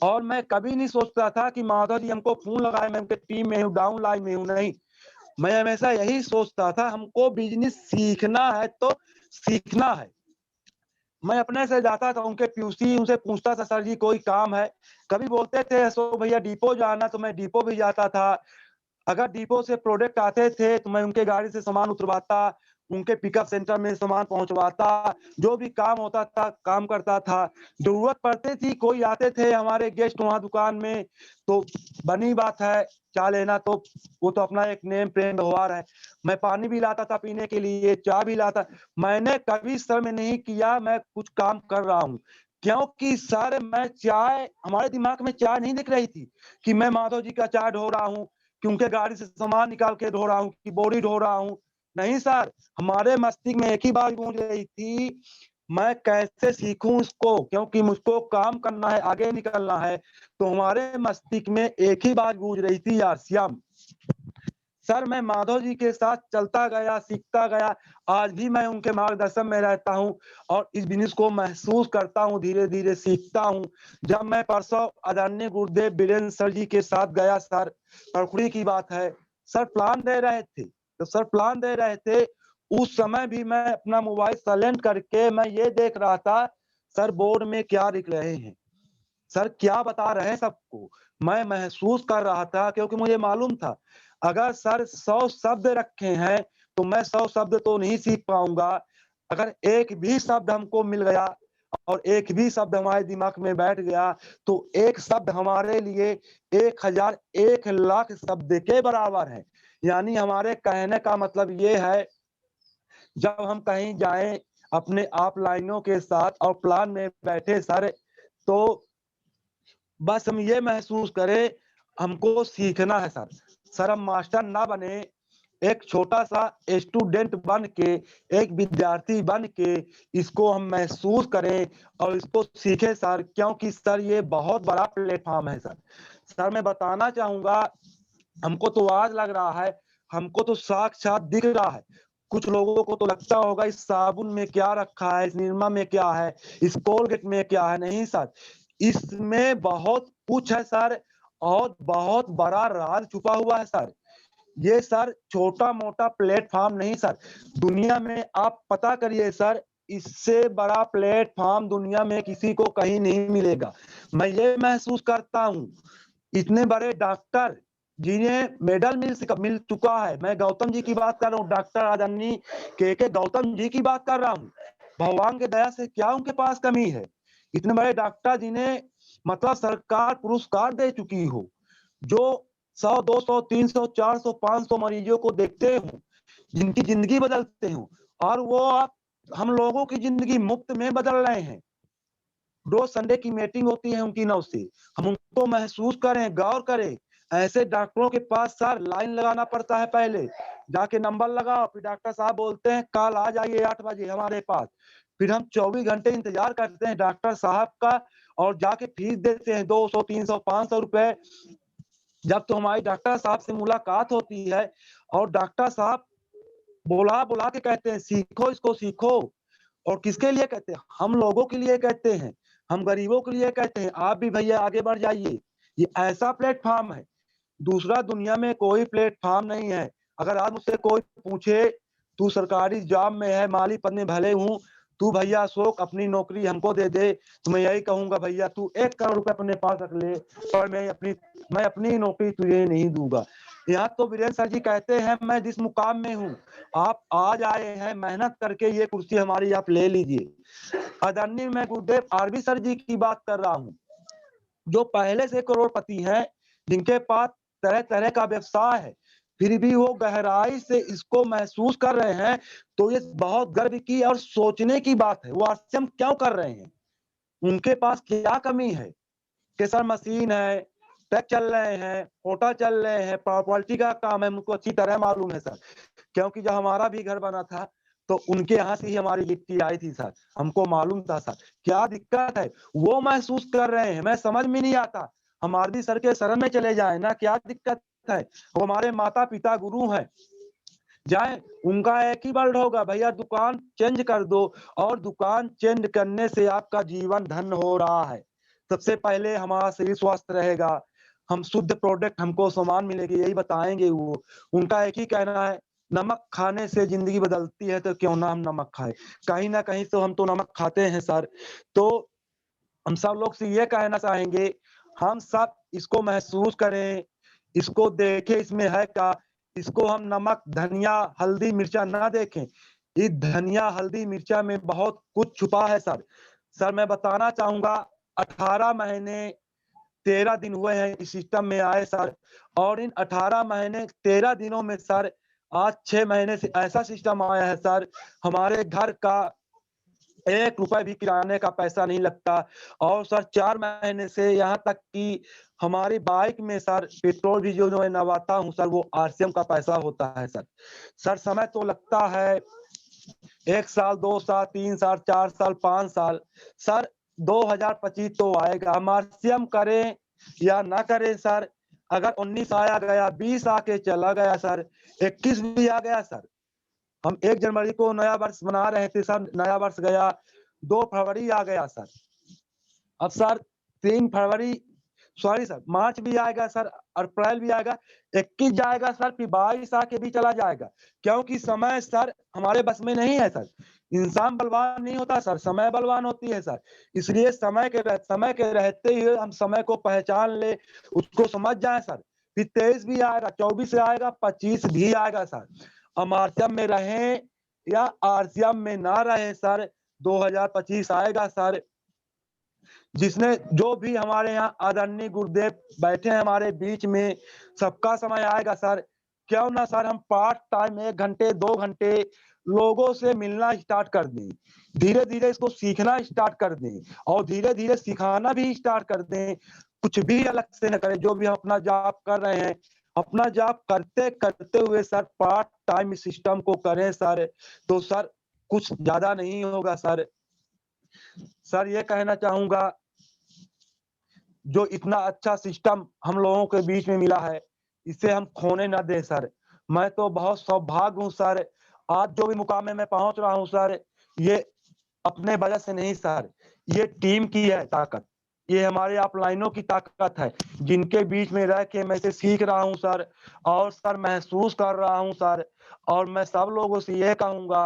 और मैं कभी नहीं सोचता था कि माधव जी हमको फोन लगाए, मैं उनके टीम में हूँ, डाउन लाइन में हूँ, नहीं। मैं हमेशा यही सोचता था हमको बिजनेस सीखना है तो सीखना है। मैं अपने से जाता था उनके पीयूसी, उनसे पूछता था सर जी कोई काम है। कभी बोलते थे अशोक भैया डिपो जाना, तो मैं डिपो भी जाता था। अगर डिपो से प्रोडक्ट आते थे तो मैं उनके गाड़ी से सामान उतरवाता, उनके पिकअप सेंटर में सामान पहुंचवाता, जो भी काम होता था काम करता था। जरूरत पड़ती थी, कोई आते थे हमारे गेस्ट वहां दुकान में, तो बनी बात है चाय लेना, तो वो तो अपना एक नेम प्रेम व्यवहार है। मैं पानी भी लाता था पीने के लिए, चाय भी लाता। मैंने कभी शर्म नहीं किया मैं कुछ काम कर रहा हूँ, क्योंकि सर मैं चाय, हमारे दिमाग में चाय नहीं दिख रही थी कि मैं माधव जी का चाय ढो रहा हूँ, कि उनके गाड़ी से सामान निकाल के ढो रहा हूँ, कि बोरी ढो रहा हूँ। नहीं सर, हमारे मस्तिष्क में एक ही बात गूंज रही थी, मैं कैसे सीखूं इसको, क्योंकि मुझको काम करना है, आगे निकलना है। तो हमारे मस्तिष्क में एक ही बात गूंज रही थी, यार श्याम। सर मैं माधव जी के साथ चलता गया, सीखता गया। आज भी मैं उनके मार्गदर्शन में रहता हूँ और इस बिजनेस को महसूस करता हूँ, धीरे धीरे सीखता हूँ। जब मैं परसों आदरणीय गुरुदेव बीरेंद्र सर जी के साथ गया, सर तड़कुड़ी की बात है, सर प्लान दे रहे थे, तो सर प्लान दे रहे थे, उस समय भी मैं अपना मोबाइल साइलेंट करके मैं ये देख रहा था सर बोर्ड में क्या लिख रहे हैं, सर क्या बता रहे हैं सबको। मैं महसूस कर रहा था क्योंकि मुझे मालूम था अगर सर 100 शब्द रखे हैं तो मैं 100 शब्द तो नहीं सीख पाऊंगा। अगर एक भी शब्द हमको मिल गया और एक भी शब्द हमारे दिमाग में बैठ गया तो एक शब्द हमारे लिए 1000 1,00,000 शब्द के बराबर है। यानी हमारे कहने का मतलब ये है, जब हम कहीं जाएं अपने आप लाइनों के साथ और प्लान में बैठे सर, तो बस हम ये महसूस करें हमको सीखना है सर। सर हम मास्टर ना बने, एक छोटा सा स्टूडेंट बन के, एक विद्यार्थी बन के इसको हम महसूस करें और इसको सीखें सर, क्योंकि सर ये बहुत बड़ा प्लेटफॉर्म है सर। सर मैं बताना चाहूंगा, हमको तो आज लग रहा है, हमको तो साक्षात दिख रहा है। कुछ लोगों को तो लगता होगा इस साबुन में क्या रखा है, इस निरमा में क्या है, इस कोलगेट में क्या है। नहीं सर, इसमें बहुत कुछ है सर और बहुत बड़ा राज छुपा हुआ है सर। ये सर छोटा मोटा प्लेटफॉर्म नहीं सर, दुनिया में आप पता करिए सर, इससे बड़ा प्लेटफॉर्म दुनिया में किसी को कहीं नहीं मिलेगा। मैं ये महसूस करता हूँ इतने बड़े डॉक्टर जिन्हें मेडल मिल चुका है, मैं गौतम जी की बात कर रहा हूँ, डॉक्टर आदरणीय के गौतम जी की बात कर रहा हूँ। भगवान के दया से क्या उनके पास कमी है? इतने बड़े डॉक्टर जिन्हें मतलब सरकार पुरस्कार दे चुकी हो, जो 100 200 300 400 500 मरीजों को देखते हो, जिनकी जिंदगी बदलते हो, और वो आप हम लोगों की जिंदगी मुफ्त में बदल रहे हैं। रोज संडे की मीटिंग होती है उनकी नौ से, हम उनको महसूस करें, गौर करें। ऐसे डॉक्टरों के पास सर लाइन लगाना पड़ता है, पहले जाके नंबर लगाओ, फिर डॉक्टर साहब बोलते हैं कल आ जाइए 8 बजे हमारे पास। फिर हम 24 घंटे इंतजार करते हैं डॉक्टर साहब का और जाके फीस देते हैं 200 300 500 रुपए। जब तो हमारी डॉक्टर साहब से मुलाकात होती है और डॉक्टर साहब बुला बुला के कहते हैं सीखो इसको सीखो। और किसके लिए कहते हैं? हम लोगों के लिए कहते हैं, हम गरीबों के लिए कहते हैं, आप भी भैया आगे बढ़ जाइए। ये ऐसा प्लेटफॉर्म है, दूसरा दुनिया में कोई प्लेटफॉर्म नहीं है। अगर आज मुझसे कोई पूछे तू सरकारी जॉब में है, माली पद में भले हूँ, तू भैया अशोक अपनी नौकरी हमको दे दे, तो मैं यही कहूंगा भैया तू 1 करोड़ रुपए अपने पास रख ले, और मैं अपनी नौकरी तुझे नहीं दूंगा। यहाँ तो वीरेंद्र सर जी कहते हैं मैं जिस मुकाम में हूँ, आप आज आए हैं मेहनत करके, ये कुर्सी हमारी आप ले लीजिए। आदरणीय मैं गुरुदेव आरबी सर जी की बात कर रहा हूँ, जो पहले से करोड़पति हैं, जिनके पास तरह तरह का व्यवसाय है, फिर भी वो गहराई से इसको महसूस कर रहे हैं, तो ये बहुत गर्व की और सोचने की बात है। वो आश्चर्य क्यों कर रहे हैं, उनके पास क्या कमी है? कि सर मशीन है, ट्रक चल रहे हैं, होटल चल रहे हैं, प्रॉपर्टी का काम है, मुझको अच्छी तरह मालूम है सर, क्योंकि जब हमारा भी घर बना था तो उनके यहाँ से ही हमारी गिट्टी आई थी सर, हमको मालूम था सर क्या दिक्कत है, वो महसूस कर रहे हैं। मैं समझ में नहीं आता, हम आरबी सर के शरण में चले जाए ना, क्या दिक्कत है? वो हमारे माता पिता गुरु हैं, जाए उनका एक ही वर्ड होगा, भैया दुकान चेंज कर दो, और दुकान चेंज करने से आपका जीवन धन्य हो रहा है। सबसे पहले हमारा शरीर स्वस्थ रहेगा, हम शुद्ध प्रोडक्ट, हमको सामान मिलेगी, यही बताएंगे वो। उनका एक ही कहना है, नमक खाने से जिंदगी बदलती है, तो क्यों ना हम नमक खाएं। कहीं ना कहीं तो हम तो नमक खाते हैं सर। तो हम सब लोग से ये कहना चाहेंगे, हम सब इसको महसूस करें, इसको देखें इसमें है क्या, इसको हम नमक धनिया हल्दी मिर्चा ना देखें, इस धनिया हल्दी मिर्चा में बहुत कुछ छुपा है सर। सर मैं बताना चाहूंगा, 18 महीने 13 दिन हुए हैं इस सिस्टम में आए सर, और इन 18 महीने 13 दिनों में सर आज 6 महीने से ऐसा सिस्टम आया है सर, हमारे घर का 1 रुपए भी किराने का पैसा नहीं लगता। और सर 4 महीने से यहाँ तक कि हमारी बाइक में सर पेट्रोल भी जो मैं नवाता हूँ सर, वो आरसीएम का पैसा होता है सर। सर समय तो लगता है 1 साल 2 साल 3 साल 4 साल 5 साल, सर 2025 तो आएगा, हम आरसीएम करें या ना करें सर। अगर 19 आया गया, 20 आके चला गया सर, 21 भी आ गया सर, हम 1 जनवरी को नया वर्ष मना रहे थे सर, नया वर्ष गया, 2 फरवरी आ गया सर, अब सर 3 फरवरी सॉरी सर मार्च भी आएगा सर, अप्रैल भी आएगा, 21 जाएगा सर, फिर 22 आके भी चला जाएगा, क्योंकि समय सर हमारे बस में नहीं है सर। इंसान बलवान नहीं होता सर, समय बलवान होती है सर। इसलिए समय के रहते ही हम समय को पहचान ले, उसको समझ जाए सर। फिर 23 भी आएगा, 24 आएगा, 25 भी आएगा सर। हम आरसीएम में रहें या आरसीएम में ना रहें सर, 2025 आएगा सर। जिसने जो भी हमारे यहाँ आदरणीय गुरुदेव बैठे हैं हमारे बीच में, सबका समय आएगा सर। क्यों ना सर हम पार्ट टाइम 1 घंटे 2 घंटे लोगों से मिलना स्टार्ट कर दें, धीरे धीरे इसको सीखना स्टार्ट कर दें, और धीरे धीरे सिखाना भी स्टार्ट कर दें। कुछ भी अलग से न करें, जो भी हम अपना जॉब कर रहे हैं, अपना जॉब करते करते हुए सर पार्ट टाइम सिस्टम को करें सर, तो सर कुछ ज्यादा नहीं होगा सर। सर ये कहना चाहूंगा, जो इतना अच्छा सिस्टम हम लोगों के बीच में मिला है, इसे हम खोने ना दें सर। मैं तो बहुत सौभाग्य हूँ सर, आज जो भी मुकाम में मैं पहुंच रहा हूँ सर, ये अपने वजह से नहीं सर, ये टीम की है ताकत, ये हमारे अपलाइनों की ताकत है, जिनके बीच में रह के मैं इसे सीख रहा हूँ सर, और सर महसूस कर रहा हूँ सर। और मैं सब लोगों से ये कहूंगा,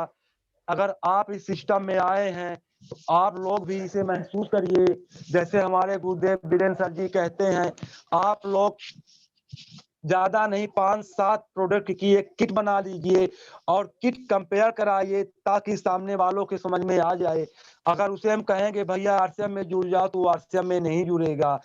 अगर आप इस सिस्टम में आए हैं तो आप लोग भी इसे महसूस करिए। जैसे हमारे गुरुदेव वीरेंद्र सर जी कहते हैं, आप लोग ज्यादा नहीं 5-7 प्रोडक्ट की एक किट बना लीजिए और किट कंपेयर कराइए, ताकि सामने वालों के समझ में आ जाए। अगर उसे हम कहेंगे भैया आरसीएम में जुड़ जाओ, तो आरसीएम में नहीं जुड़ेगा।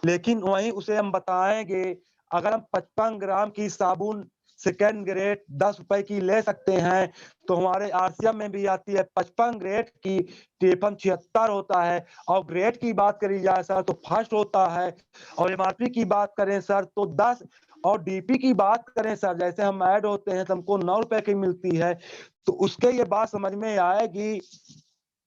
लेकिन वहीं उसे हम बताएंगे, अगर हम 55 ग्राम की साबुन सेकेंड ग्रेड 10 रुपए की ले सकते हैं, तो हमारे आरसीएम में भी आती है 55 ग्रेड की 5376 होता है। और ग्रेड की बात करी जाए सर तो फर्स्ट होता है, और एमआरपी की बात करें सर तो 10, और डीपी की बात करें सर, जैसे हम ऐड होते हैं तो हमको 9 रुपए की मिलती है। तो उसके ये बात समझ में आएगी,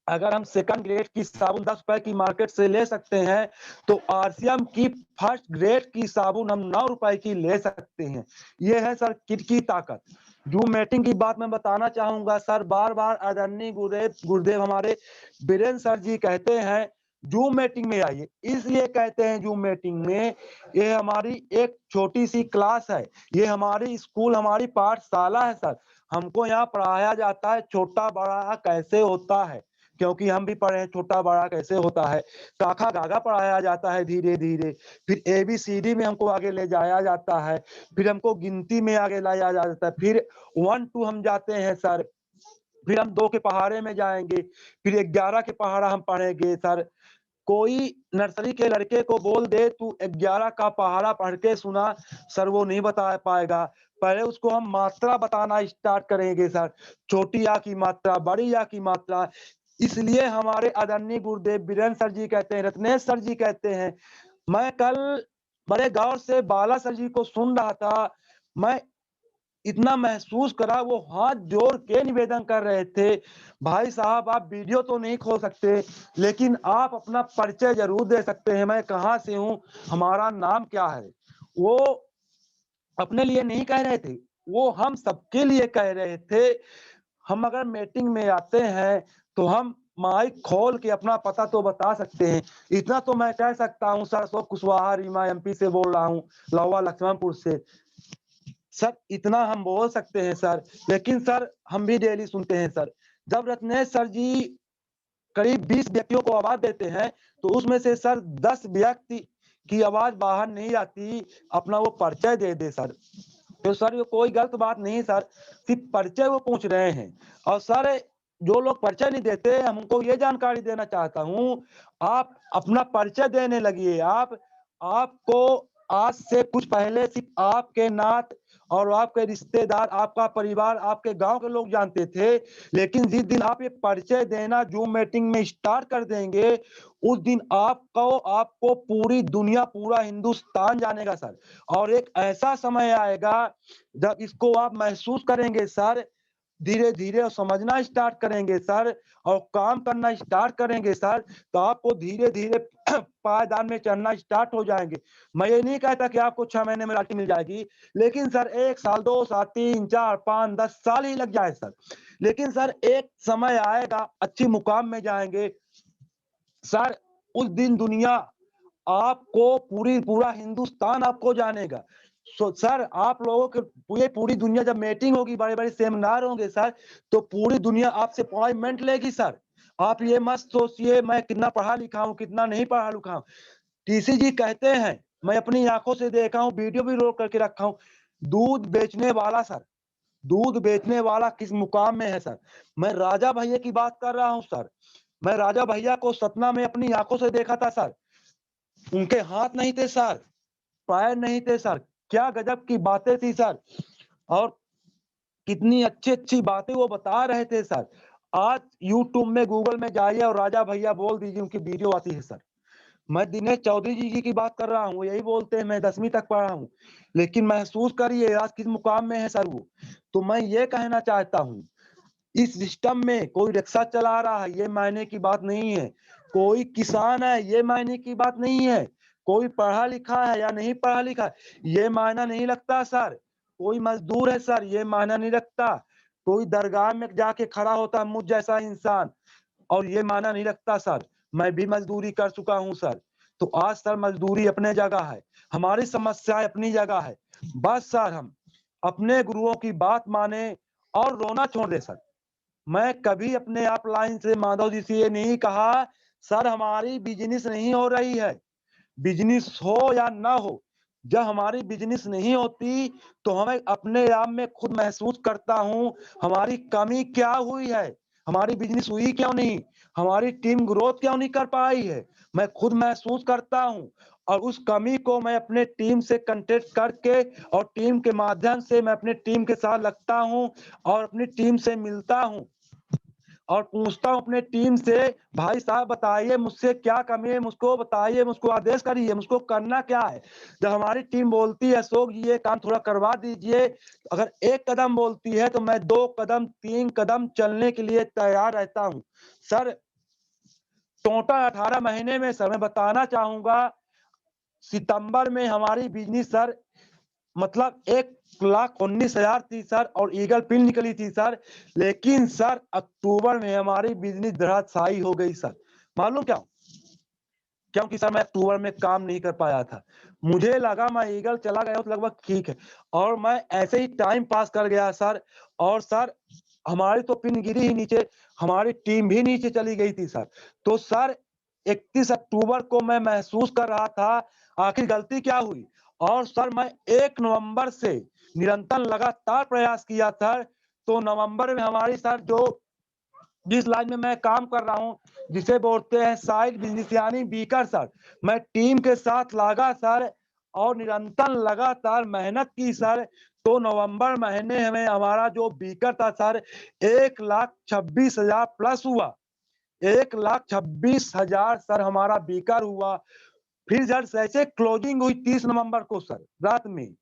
अगर हम सेकंड ग्रेड की साबुन 10 रुपए की मार्केट से ले सकते हैं, तो आरसीएम की फर्स्ट ग्रेड की साबुन हम 9 रुपए की ले सकते हैं। ये है सर किट की ताकत। जूम मीटिंग की बात मैं बताना चाहूंगा सर, बार बार आदरणीय गुरुदेव हमारे वीरेंद्र सर जी कहते हैं जूम मीटिंग में आइए। इसलिए कहते हैं जूम मीटिंग में, ये हमारी एक छोटी सी क्लास है, ये हमारी स्कूल हमारी पाठशाला है सर। हमको यहाँ पढ़ाया जाता है छोटा बड़ा कैसे होता है, क्योंकि हम भी पढ़े हैं छोटा बड़ा कैसे होता है। काखा गागा पढ़ाया जाता है धीरे धीरे, फिर ABCD में हमको आगे ले जाया जाता है, फिर हमको गिनती में आगे लाया जाता है, फिर 1 2 हम जाते हैं सर, फिर हम 2 के पहाड़े में जाएंगे, फिर 11 के पहाड़ा हम पढ़ेंगे सर। कोई नर्सरी के लड़के को बोल दे तू 11 का पहाड़ा पढ़ के सुना, सर वो नहीं बता पाएगा। पहले उसको हम मात्रा बताना स्टार्ट करेंगे सर, छोटी आ की मात्रा, बड़ी आ की मात्रा। इसलिए हमारे आदरणीय गुरुदेव बीरेंद्र सर जी कहते हैं, रत्नेश सर जी कहते हैं, मैं कल बड़े गौर से बाला सर जी को सुन रहा था, मैं इतना महसूस करा, वो हाथ जोड़ के निवेदन कर रहे थे, भाई साहब आप वीडियो तो नहीं खोल सकते लेकिन आप अपना परिचय जरूर दे सकते हैं, मैं कहाँ से हूँ, हमारा नाम क्या है। वो अपने लिए नहीं कह रहे थे, वो हम सबके लिए कह रहे थे। हम अगर मीटिंग में आते हैं तो हम माइक खोल के अपना पता तो बता सकते हैं। इतना तो मैं कह सकता हूँ सर, अशोक कुशवाहा रीमा MP से बोल रहा हूँ, लौवा लक्ष्मणपुर से। सर इतना हम बोल सकते हैं सर, लेकिन सर हम भी डेली सुनते हैं सर। जब रत्नेश सर जी करीब 20 व्यक्तियों को आवाज देते हैं तो उसमें से सर 10 व्यक्ति की आवाज बाहर नहीं आती, अपना वो परिचय दे दे सर। तो सर ये कोई गलत बात नहीं सर, सिर्फ परिचय वो पूछ रहे हैं। और सर जो लोग परिचय नहीं देते, हमको ये जानकारी देना चाहता हूँ, आप अपना परिचय देने लगिए। आपको आज से कुछ पहले सिर्फ आपके नात और आपके रिश्तेदार, आपका परिवार, आपके गांव के लोग जानते थे, लेकिन जिस दिन आप ये परिचय देना जूम मीटिंग में स्टार्ट कर देंगे, उस दिन आपको पूरी दुनिया, पूरा हिंदुस्तान जानेगा सर। और एक ऐसा समय आएगा जब इसको आप महसूस करेंगे सर, धीरे धीरे और समझना स्टार्ट करेंगे सर, और काम करना स्टार्ट करेंगे सर, तो आपको धीरे धीरे पायदान में चढ़ना स्टार्ट हो जाएंगे। मैं ये नहीं कहता कि आपको 6 महीने में लाठी मिल जाएगी, लेकिन सर 1 साल 2 साल 3 4 5 10 साल ही लग जाए सर, लेकिन सर एक समय आएगा अच्छी मुकाम में जाएंगे सर। उस दिन दुनिया आपको, पूरा हिंदुस्तान आपको जानेगा। सर आप लोगों के ये पूरी दुनिया जब मीटिंग होगी, बड़े बड़े सेमिनार होंगे सर, तो पूरी दुनिया आपसे अपॉइंटमेंट लेगी सर। आप ये मत सोचिए मैं कितना पढ़ा लिखा हूँ, कितना नहीं पढ़ा लिखा हूँ। TC जी कहते हैं, मैं अपनी आंखों से देखा हूँ, वीडियो भी रोक करके रखा हूँ, दूध बेचने वाला सर, दूध बेचने वाला किस मुकाम में है सर। मैं राजा भैया की बात कर रहा हूँ सर, मैं राजा भैया को सतना में अपनी आंखों से देखा था सर। उनके हाथ नहीं थे सर, पैर नहीं थे सर, क्या गजब की बातें थी सर, और कितनी अच्छी अच्छी बातें वो बता रहे थे सर। आज यूट्यूब में, गूगल में जाइए और राजा भैया बोल दीजिए, उनकी वीडियो आती है सर। मैं दिनेश चौधरी जी की बात कर रहा हूँ, यही बोलते हैं, मैं 10वीं तक पढ़ा हूँ, लेकिन महसूस करिए आज किस मुकाम में है सर वो। तो मैं ये कहना चाहता हूँ, इस सिस्टम में कोई रिक्शा चला रहा है ये मायने की बात नहीं है, कोई किसान है ये मायने की बात नहीं है, कोई पढ़ा लिखा है या नहीं पढ़ा लिखा है ये मायना नहीं लगता सर, कोई मजदूर है सर ये मायना नहीं रखता, कोई दरगाह में जाके खड़ा होता है मुझ जैसा इंसान और ये मायना नहीं रखता सर। मैं भी मजदूरी कर चुका हूँ सर। तो आज सर मजदूरी अपने जगह है, हमारी समस्याएं अपनी जगह है, बस सर हम अपने गुरुओं की बात माने और रोना छोड़ दे सर। मैं कभी अपने आप लाइन से माधव जी से ये नहीं कहा सर हमारी बिजनेस नहीं हो रही है, बिजनेस हो या ना हो, जब हमारी बिजनेस नहीं होती तो हमें अपने आप में खुद महसूस करता हूँ हमारी कमी क्या हुई है, हमारी बिजनेस हुई क्यों नहीं, हमारी टीम ग्रोथ क्यों नहीं कर पाई है, मैं खुद महसूस करता हूँ। और उस कमी को मैं अपने टीम से कंटेक्ट करके और टीम के माध्यम से मैं अपने टीम के साथ लगता हूँ और अपनी टीम से मिलता हूँ और पूछता हूँ अपने टीम से, भाई साहब बताइए मुझसे क्या कमी है, मुझको बताइए, मुझको आदेश करिए, मुझको करना क्या है। जब हमारी टीम बोलती है अशोक जी ये काम थोड़ा करवा दीजिए, अगर 1 कदम बोलती है तो मैं 2 कदम 3 कदम चलने के लिए तैयार रहता हूँ सर। टोटल 18 महीने में सर मैं बताना चाहूंगा, सितंबर में हमारी बिजनेस सर मतलब 1,19,000 थी सर और ईगल पिन निकली थी सर, लेकिन सर अक्टूबर में हमारी बिजनेस धराशायी हो गई सर। मालूम क्या, क्योंकि सर मैं अक्टूबर में काम नहीं कर पाया था, मुझे लगा मैं ईगल चला गया तो लगभग ठीक है, और मैं ऐसे ही टाइम पास कर गया सर। और सर हमारी तो पिन गिरी ही नीचे, हमारी टीम भी नीचे चली गई थी सर। तो सर 31 अक्टूबर को मैं महसूस कर रहा था आखिर गलती क्या हुई, और सर मैं 1 नवंबर से निरंतर लगातार प्रयास किया सर। तो नवंबर में हमारी सर जो जिस लाइन में मैं काम कर रहा हूँ, जिसे बोलते हैं साइड बिजनेस यानी बीकर सर, मैं टीम के साथ लगा सर और निरंतर लगातार मेहनत की सर। तो नवंबर महीने में हमारा जो बीकर था सर 1,26,000 प्लस हुआ, 1,26,000 सर हमारा बीकर हुआ। फिर सर जैसे क्लोजिंग हुई 30 नवंबर को सर रात में,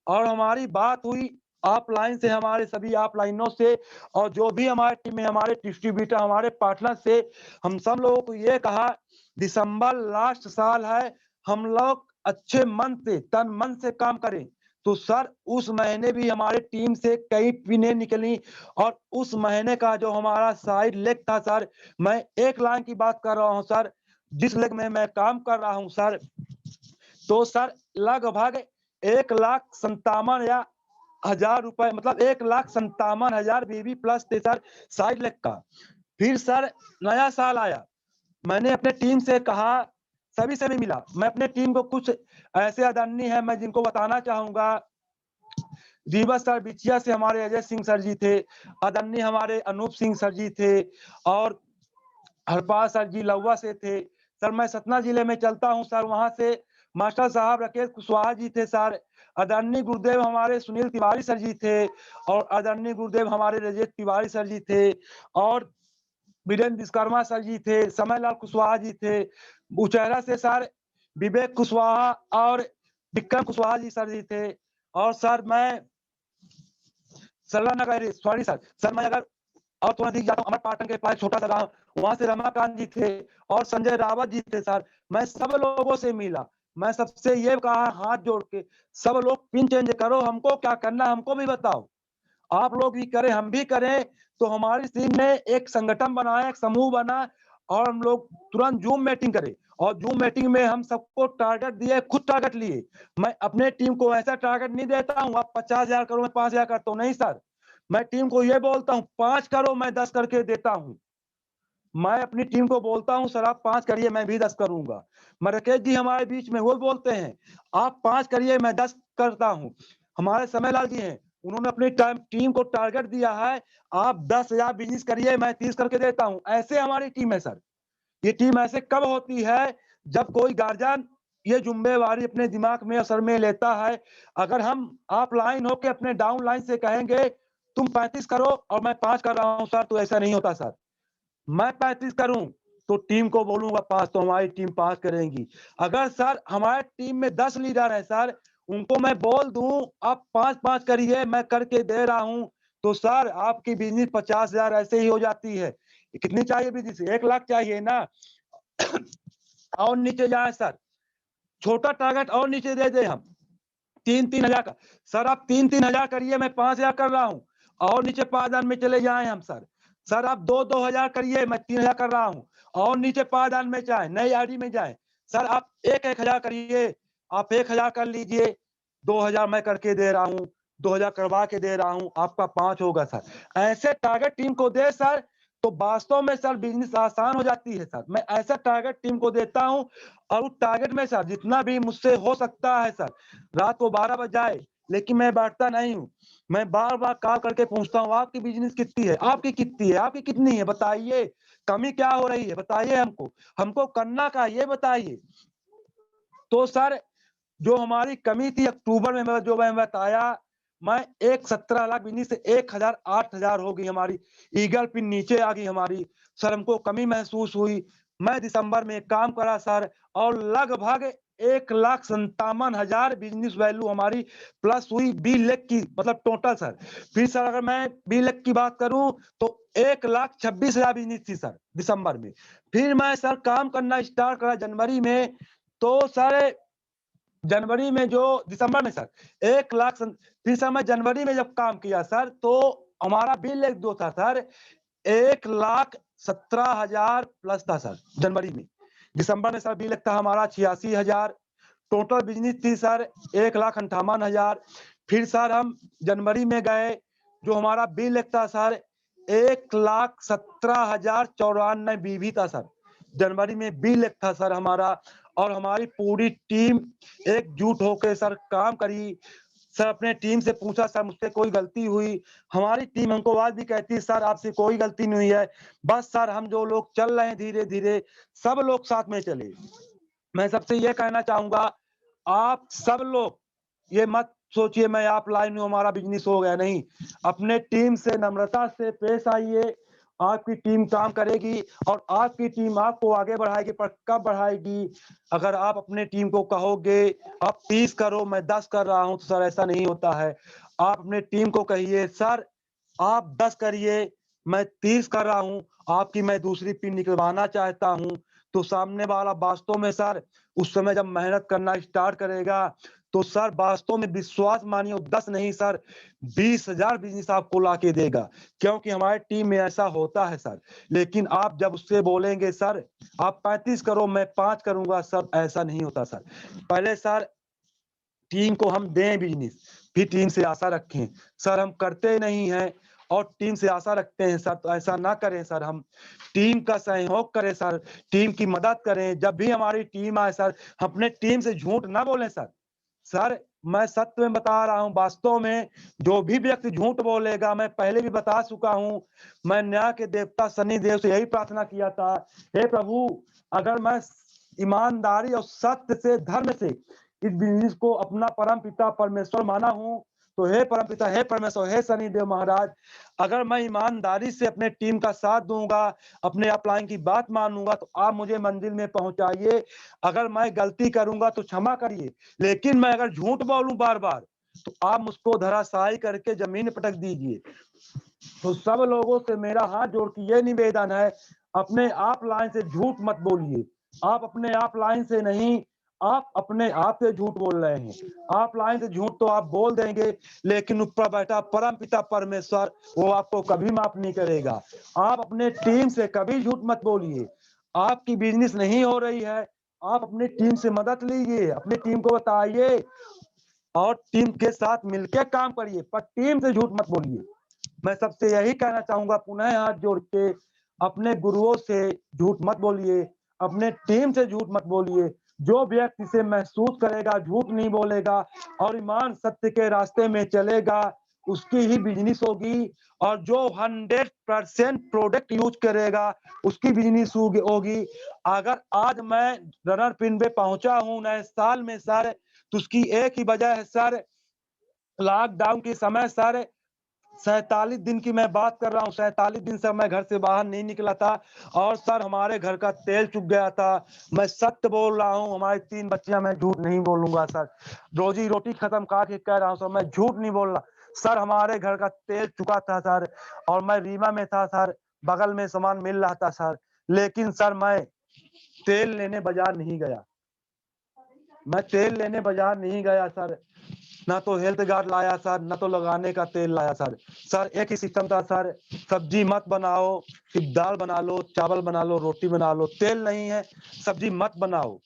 और हमारी बात हुई ऑफलाइन से, हमारे सभी ऑफलाइनों से, और जो भी हमारे टीम में हमारे डिस्ट्रीब्यूटर हमारे पार्टनर से, हम सब लोगों को ये कहा दिसंबर लास्ट साल है, हम लोग अच्छे मन से तन मन से काम करें। तो सर उस महीने भी हमारे टीम से कई पिनें निकली, और उस महीने का जो हमारा साइड लेग था सर, मैं एक लाइन की बात कर रहा हूँ सर, जिस लेग में मैं काम कर रहा हूँ सर, तो सर लगभग 1,57,000 रुपए, मतलब 1,57,000 बीबी प्लस थे सर साइड लेग का। फिर सर नया साल आया, मैंने अपने टीम से कहा, सभी से भी मिला, मैं अपने टीम को कुछ ऐसे आदरणीय है मैं जिनको बताना चाहूंगा। रीवा सर बिछिया से हमारे अजय सिंह सर जी थे, आदरणीय हमारे अनूप सिंह सर जी थे, और हरपाल सर जी लौवा से थे। सर मैं सतना जिले में चलता हूं सर, वहां से मास्टर साहब राकेश कुशवाहा जी थे सर, आदरणीय गुरुदेव हमारे सुनील तिवारी सर जी थे, और आदरणीय गुरुदेव हमारे रजत तिवारी सर जी थे, और वीरेंद्र विश्वकर्मा सर जी थे, समयलाल कुशवाहा जी थे, उचेहरा से सर विवेक कुशवाहा और विक्रम कुशवाहा जी सर जी थे, और सर मैं नगर सॉरी सर, सर मैं अगर और थोड़ा दिख जाता हूँ, अमर पाटन के पास छोटा सा गांव, वहां से रमाकांत जी थे और संजय रावत जी थे सर। मैं सब लोगों से मिला, मैं सबसे ये कहा हाथ जोड़ के, सब लोग पिन चेंज करो, हमको क्या करना हमको भी बताओ, आप लोग भी करें हम भी करें। तो हमारी टीम ने एक संगठन बनाया, एक समूह बना, और हम लोग तुरंत जूम मीटिंग करे, और जूम मीटिंग में हम सबको टारगेट दिए, खुद टारगेट लिए। मैं अपने टीम को ऐसा टारगेट नहीं देता हूँ आप 50,000 करो मैं 5,000 करता हूँ, नहीं सर, मैं टीम को ये बोलता हूँ 5 करो मैं 10 करके देता हूँ। मैं अपनी टीम को बोलता हूँ सर आप 5 करिए मैं भी 10 करूंगा। राकेश जी हमारे बीच में वो बोलते हैं आप 5 करिए मैं 10 करता हूँ। हमारे समयलाल जी हैं, उन्होंने अपनी टीम को टारगेट दिया है आप 10,000 बिजनेस करिए मैं 30 करके देता हूँ। ऐसे हमारी टीम है सर। ये टीम ऐसे कब होती है जब कोई गार्जियन ये जिम्मेवारी अपने दिमाग में असर में लेता है। अगर हम ऑफलाइन होकर अपने डाउन लाइन से कहेंगे तुम 35 करो और मैं 5 कर रहा हूँ सर, तो ऐसा नहीं होता सर। मैं 35 करूं तो टीम को बोलूंगा 5, तो हमारी टीम 5 करेगी। अगर सर हमारे टीम में 10 लीडर है सर, उनको मैं बोल दूं आप 5-5 करिए मैं करके दे रहा हूं, तो सर आपकी बिजनेस 50,000 ऐसे ही हो जाती है। कितनी चाहिए बिजनेस? 1 लाख चाहिए ना। और नीचे जाए सर, छोटा टारगेट और नीचे दे दे हम 3-3 हजार का। सर आप 3-3 हजार करिए मैं 5,000 कर रहा हूँ, और नीचे 5,000 में चले जाए हम सर। सर आप 2-2 हजार करिए मैं 3,000 कर रहा हूँ, और नीचे 5,000 में जाए नई आईडी में जाए। सर आप 1-1 हजार करिए, आप 1,000 कर लीजिए, 2,000 मैं करके दे रहा हूँ, 2,000 करवा के दे रहा हूँ, आपका 5 होगा सर। ऐसे टारगेट टीम को दे सर, तो वास्तव में सर बिजनेस आसान हो जाती है सर। मैं ऐसा टारगेट टीम को देता हूँ, और उस टारगेट में सर जितना भी मुझसे हो सकता है सर, रात को 12 बज जाए लेकिन मैं बैठता नहीं हूँ, मैं बार बार कॉल करके पूछता हूँ आपकी बिजनेस कितनी है, आपकी कितनी है, आपकी कितनी है, बताइए कमी क्या हो रही है, बताइए हमको, हमको करना क्या ये बताइए। तो सर जो हमारी कमी थी अक्टूबर में जो मैं बताया, मैं 17 लाख बिजनेस से 1,000 8,000 हो गई हमारी, ईगल पिन नीचे आ गई हमारी। सर हमको कमी महसूस हुई, मैं दिसंबर में काम करा सर, और लगभग 1,57,000 बिजनेस वैल्यू हमारी प्लस हुई 20 लाख की, मतलब टोटल सर। फिर सर अगर मैं 20 लाख की बात करूं तो 1,26,000 बिजनेस थी सर दिसंबर में। फिर मैं सर काम करना स्टार्ट करा जनवरी में, तो सर जनवरी में जो दिसंबर में सर 1 लाख फिर सर मैं जनवरी में जब काम किया सर, तो हमारा बिल एक दो था सर 1,17,000 प्लस था सर जनवरी में। दिसंबर में सर बिल था हमारा 86,000, टोटल बिजनेस थी सर 1,58,000। फिर सर हम जनवरी में गए, जो हमारा बिल था सर 1,17,094 बीवी था सर। जनवरी में बिल था सर हमारा, और हमारी पूरी टीम एकजुट होकर सर काम करी। सर अपने टीम से पूछा, सर मुझसे कोई गलती हुई? हमारी टीम हमको आज भी कहती है सर आपसे कोई गलती नहीं हुई है, बस सर हम जो लोग चल रहे हैं धीरे धीरे सब लोग साथ में चले। मैं सबसे ये कहना चाहूंगा, आप सब लोग ये मत सोचिए मैं आप लाइन हूं हमारा बिजनेस हो गया, नहीं। अपने टीम से नम्रता से पेश आइए, आपकी टीम काम करेगी और आपकी टीम आपको आगे बढ़ाएगी। पर कब बढ़ाएगी? अगर आप अपने टीम को कहोगे आप 30 करो मैं 10 कर रहा हूं, तो सर ऐसा नहीं होता है। आप अपने टीम को कहिए सर आप 10 करिए मैं 30 कर रहा हूं, आपकी मैं दूसरी पिन निकलवाना चाहता हूं। तो सामने वाला वास्तव में सर उस समय जब मेहनत करना स्टार्ट करेगा तो सर वास्तव में विश्वास मानिए 10 नहीं सर 20,000 बिजनेस आपको ला के देगा, क्योंकि हमारी टीम में ऐसा होता है सर। लेकिन आप जब उससे बोलेंगे सर आप 35 करो मैं 5 करूंगा, सर ऐसा नहीं होता सर। पहले सर टीम को हम दें बिजनेस, फिर टीम से आशा रखें। सर हम करते नहीं हैं और टीम से आशा रखते हैं सर, तो ऐसा ना करें सर। हम टीम का सहयोग करें सर, टीम की मदद करें। जब भी हमारी टीम आए सर अपने टीम से झूठ ना बोलें सर। सर मैं सत्य में बता रहा हूं, वास्तव में जो भी व्यक्ति झूठ बोलेगा, मैं पहले भी बता चुका हूं, मैं न्याय के देवता शनि देव से यही प्रार्थना किया था, हे प्रभु अगर मैं ईमानदारी और सत्य से धर्म से इस बिजनेस को अपना परम पिता परमेश्वर माना हूं, तो हे परम पिता हे परमेश्वर हे शनि देव महाराज, अगर मैं ईमानदारी से अपने टीम का साथ दूंगा, अपने अपलाइन की बात मानूंगा, तो आप मुझे मंजिल में पहुंचाइए। अगर मैं गलती करूंगा तो क्षमा करिए, लेकिन मैं अगर झूठ बोलूं बार बार तो आप मुझको धराशायी करके जमीन पटक दीजिए। तो सब लोगों से मेरा हाथ जोड़ के ये निवेदन है, अपने आप लाइन से झूठ मत बोलिए। आप अपने आप लाइन से नहीं, आप अपने आप से झूठ बोल रहे हैं। आप लाइन से झूठ तो आप बोल देंगे, लेकिन ऊपर बैठा परम पिता परमेश्वर वो आपको कभी माफ नहीं करेगा। आप अपने टीम से कभी झूठ मत बोलिए। आपकी बिजनेस नहीं हो रही है, आप अपनी टीम से मदद लीजिए, अपनी टीम को बताइए और टीम के साथ मिलकर काम करिए, पर टीम से झूठ मत बोलिए। मैं सबसे यही कहना चाहूंगा, पुनः हाथ जोड़ के अपने गुरुओं से झूठ मत बोलिए, अपने टीम से झूठ मत बोलिए। जो व्यक्ति से महसूस करेगा झूठ नहीं बोलेगा और ईमान सत्य के रास्ते में चलेगा, उसकी ही बिजनेस होगी। और जो 100% प्रोडक्ट यूज करेगा उसकी बिजनेस होगी। अगर आज मैं रनर पिन पे पहुंचा हूं नए साल में सर, तो उसकी एक ही वजह है सर, लॉकडाउन के समय सर 47 दिन की मैं बात कर रहा हूँ, 47 दिन से मैं घर से बाहर नहीं निकला था और सर हमारे घर का तेल चुक गया था। मैं सत्य बोल रहा हूँ, हमारी 3 बच्चियां, मैं झूठ नहीं बोलूंगा सर, रोजी रोटी खत्म करके कह रहा हूँ सर, मैं झूठ नहीं बोल रहा सर। हमारे घर का तेल चुका था सर और मैं रीमा में था सर, बगल में सामान मिल रहा था सर, लेकिन सर मैं तेल लेने बाजार नहीं गया, मैं तेल लेने बाजार नहीं गया सर, ना तो हेल्थ गार्ड लाया सर, ना तो लगाने का तेल लाया सर। सर एक ही सिस्टम था सर, सब्जी मत बनाओ, सिर्फ दाल बना लो, चावल बना लो, रोटी बना लो, तेल नहीं है सब्जी मत बनाओ।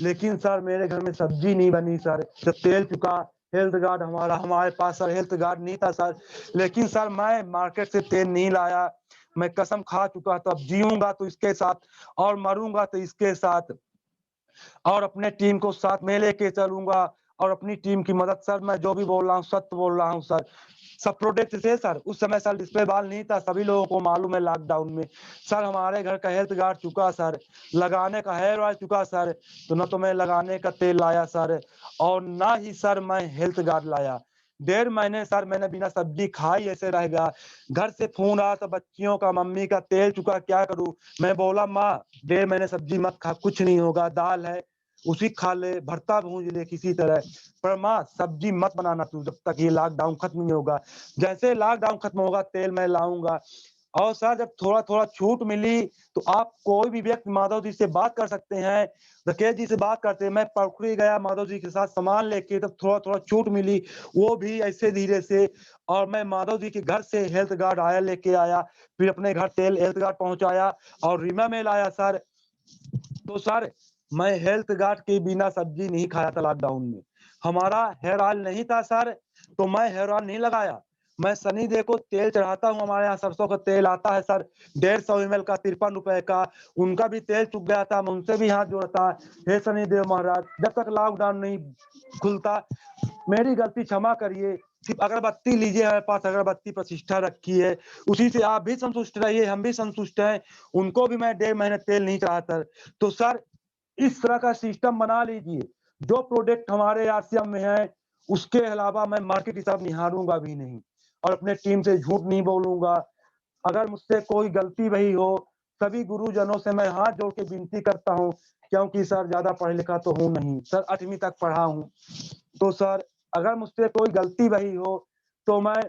लेकिन सर मेरे घर में सब्जी नहीं बनी सर, जब तेल चुका। हेल्थ गार्ड हमारे पास सर हेल्थ गार्ड नहीं था सर, लेकिन सर मैं मार्केट से तेल नहीं लाया। मैं कसम खा चुका था, अब जीऊंगा तो इसके साथ और मरूंगा तो इसके साथ, और अपने टीम को साथ में लेके चलूंगा और अपनी टीम की मदद। सर मैं जो भी बोल रहा हूँ सत्य बोल रहा हूँ सर। सब प्रोडक्ट थे सर, उस समय सर डिस्प्ले बाल नहीं था, सभी लोगों को मालूम है लॉकडाउन में सर हमारे घर का हेल्थ गार्ड चुका सर, लगाने का हेयर ऑयल चुका सर, तो न तो मैं लगाने का तेल लाया सर और ना ही सर मैं हेल्थ गार्ड लाया। 1.5 महीने सर मैंने बिना सब्जी खाई ऐसे रह गया। घर से फोन आया था बच्चियों का, मम्मी का तेल चुका क्या करूं? मैं बोला माँ 1.5 महीने सब्जी मत खा, कुछ नहीं होगा, दाल है उसी खा ले, भरता भूंज ले किसी तरह, पर माँ सब्जी मत बनाना तू जब तक ये लॉकडाउन खत्म नहीं होगा। जैसे लॉकडाउन खत्म होगा तेल मैं लाऊंगा। और सर जब थोड़ा थोड़ा छूट मिली तो आप कोई भी व्यक्ति माधव जी से बात कर सकते हैं, राकेश जी से बात करते हैं। मैं पखड़ी गया माधव जी के साथ सामान लेके, तब थोड़ा थोड़ा छूट मिली, वो भी ऐसे धीरे से, और मैं माधव जी के घर से हेल्थ गार्ड आया लेके आया, फिर अपने घर तेल हेल्थ गार्ड पहुंचाया और रीमा में लाया सर। तो सर मैं हेल्थ गार्ड के बिना सब्जी नहीं खाया था लॉकडाउन में। हमारा हेयर ऑयल नहीं था सर, तो मैं हेयर ऑयल नहीं लगाया। मैं सनी देव को तेल चढ़ाता हूँ। हमारे यहाँ सरसों का तेल आता है सर 150 ml का 53 रुपए का, उनका भी तेल चुक गया था, मैं उनसे भी हाथ जोड़ता। हे सनी देव महाराज, जब तक लॉकडाउन नहीं खुलता मेरी गलती क्षमा करिए। सिर्फ अगरबत्ती लीजिए, हमारे पास अगरबत्ती प्रतिष्ठा रखी है, उसी से आप भी संतुष्ट रहिए, हम भी संतुष्ट हैं। उनको भी मैं 1.5 महीने तेल नहीं चढ़ाता। तो सर इस तरह का सिस्टम बना लीजिए, जो प्रोडक्ट हमारे आरसीएम में है उसके अलावा मैं मार्केट हिसाब निहारूंगा भी नहीं और अपने टीम से झूठ नहीं बोलूंगा। अगर मुझसे कोई गलती वही हो, सभी गुरुजनों से मैं हाथ जोड़ के विनती करता हूँ, क्योंकि सर ज्यादा पढ़ा लिखा तो हूँ नहीं सर, 8वीं तक पढ़ा हूँ। तो सर अगर मुझसे कोई गलती वही हो तो मैं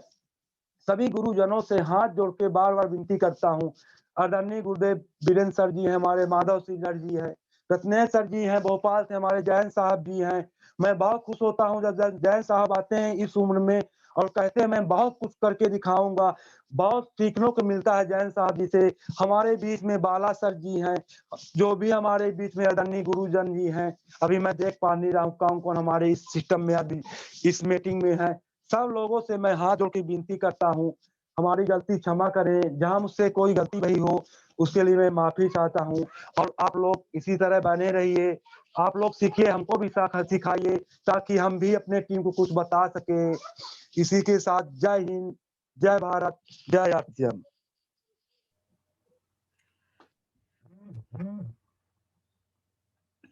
सभी गुरुजनों से हाथ जोड़ के बार बार विनती करता हूँ। आदरणीय गुरुदेव वीरेंद्र सर जी हैं, हमारे माधव सिंह जी हैं, रत्नेश सर जी हैं, भोपाल से हमारे जैन साहब जी हैं। मैं बहुत खुश होता हूँ जब जैन साहब आते हैं इस उम्र में और कहते हैं मैं बहुत कुछ करके दिखाऊंगा। बहुत सीखने को मिलता है जैन साहब जी से। हमारे बीच में बाला सर जी हैं, जो भी हमारे बीच में आदरणीय गुरुजन जी हैं। अभी मैं देख पा नहीं रहा हूँ कौन कौन हमारे इस सिस्टम में अभी इस मीटिंग में है। सब लोगों से मैं हाथ जोड़ के विनती करता हूँ, हमारी गलती क्षमा करें, जहां मुझसे कोई गलती वही हो उसके लिए मैं माफी चाहता हूँ। और आप लोग इसी तरह बने रहिए, आप लोग सीखिए, हमको भी सिखाइए ताकि हम भी अपने टीम को कुछ बता सके। इसी के साथ जय हिंद, जय भारत, जय आरसीएम।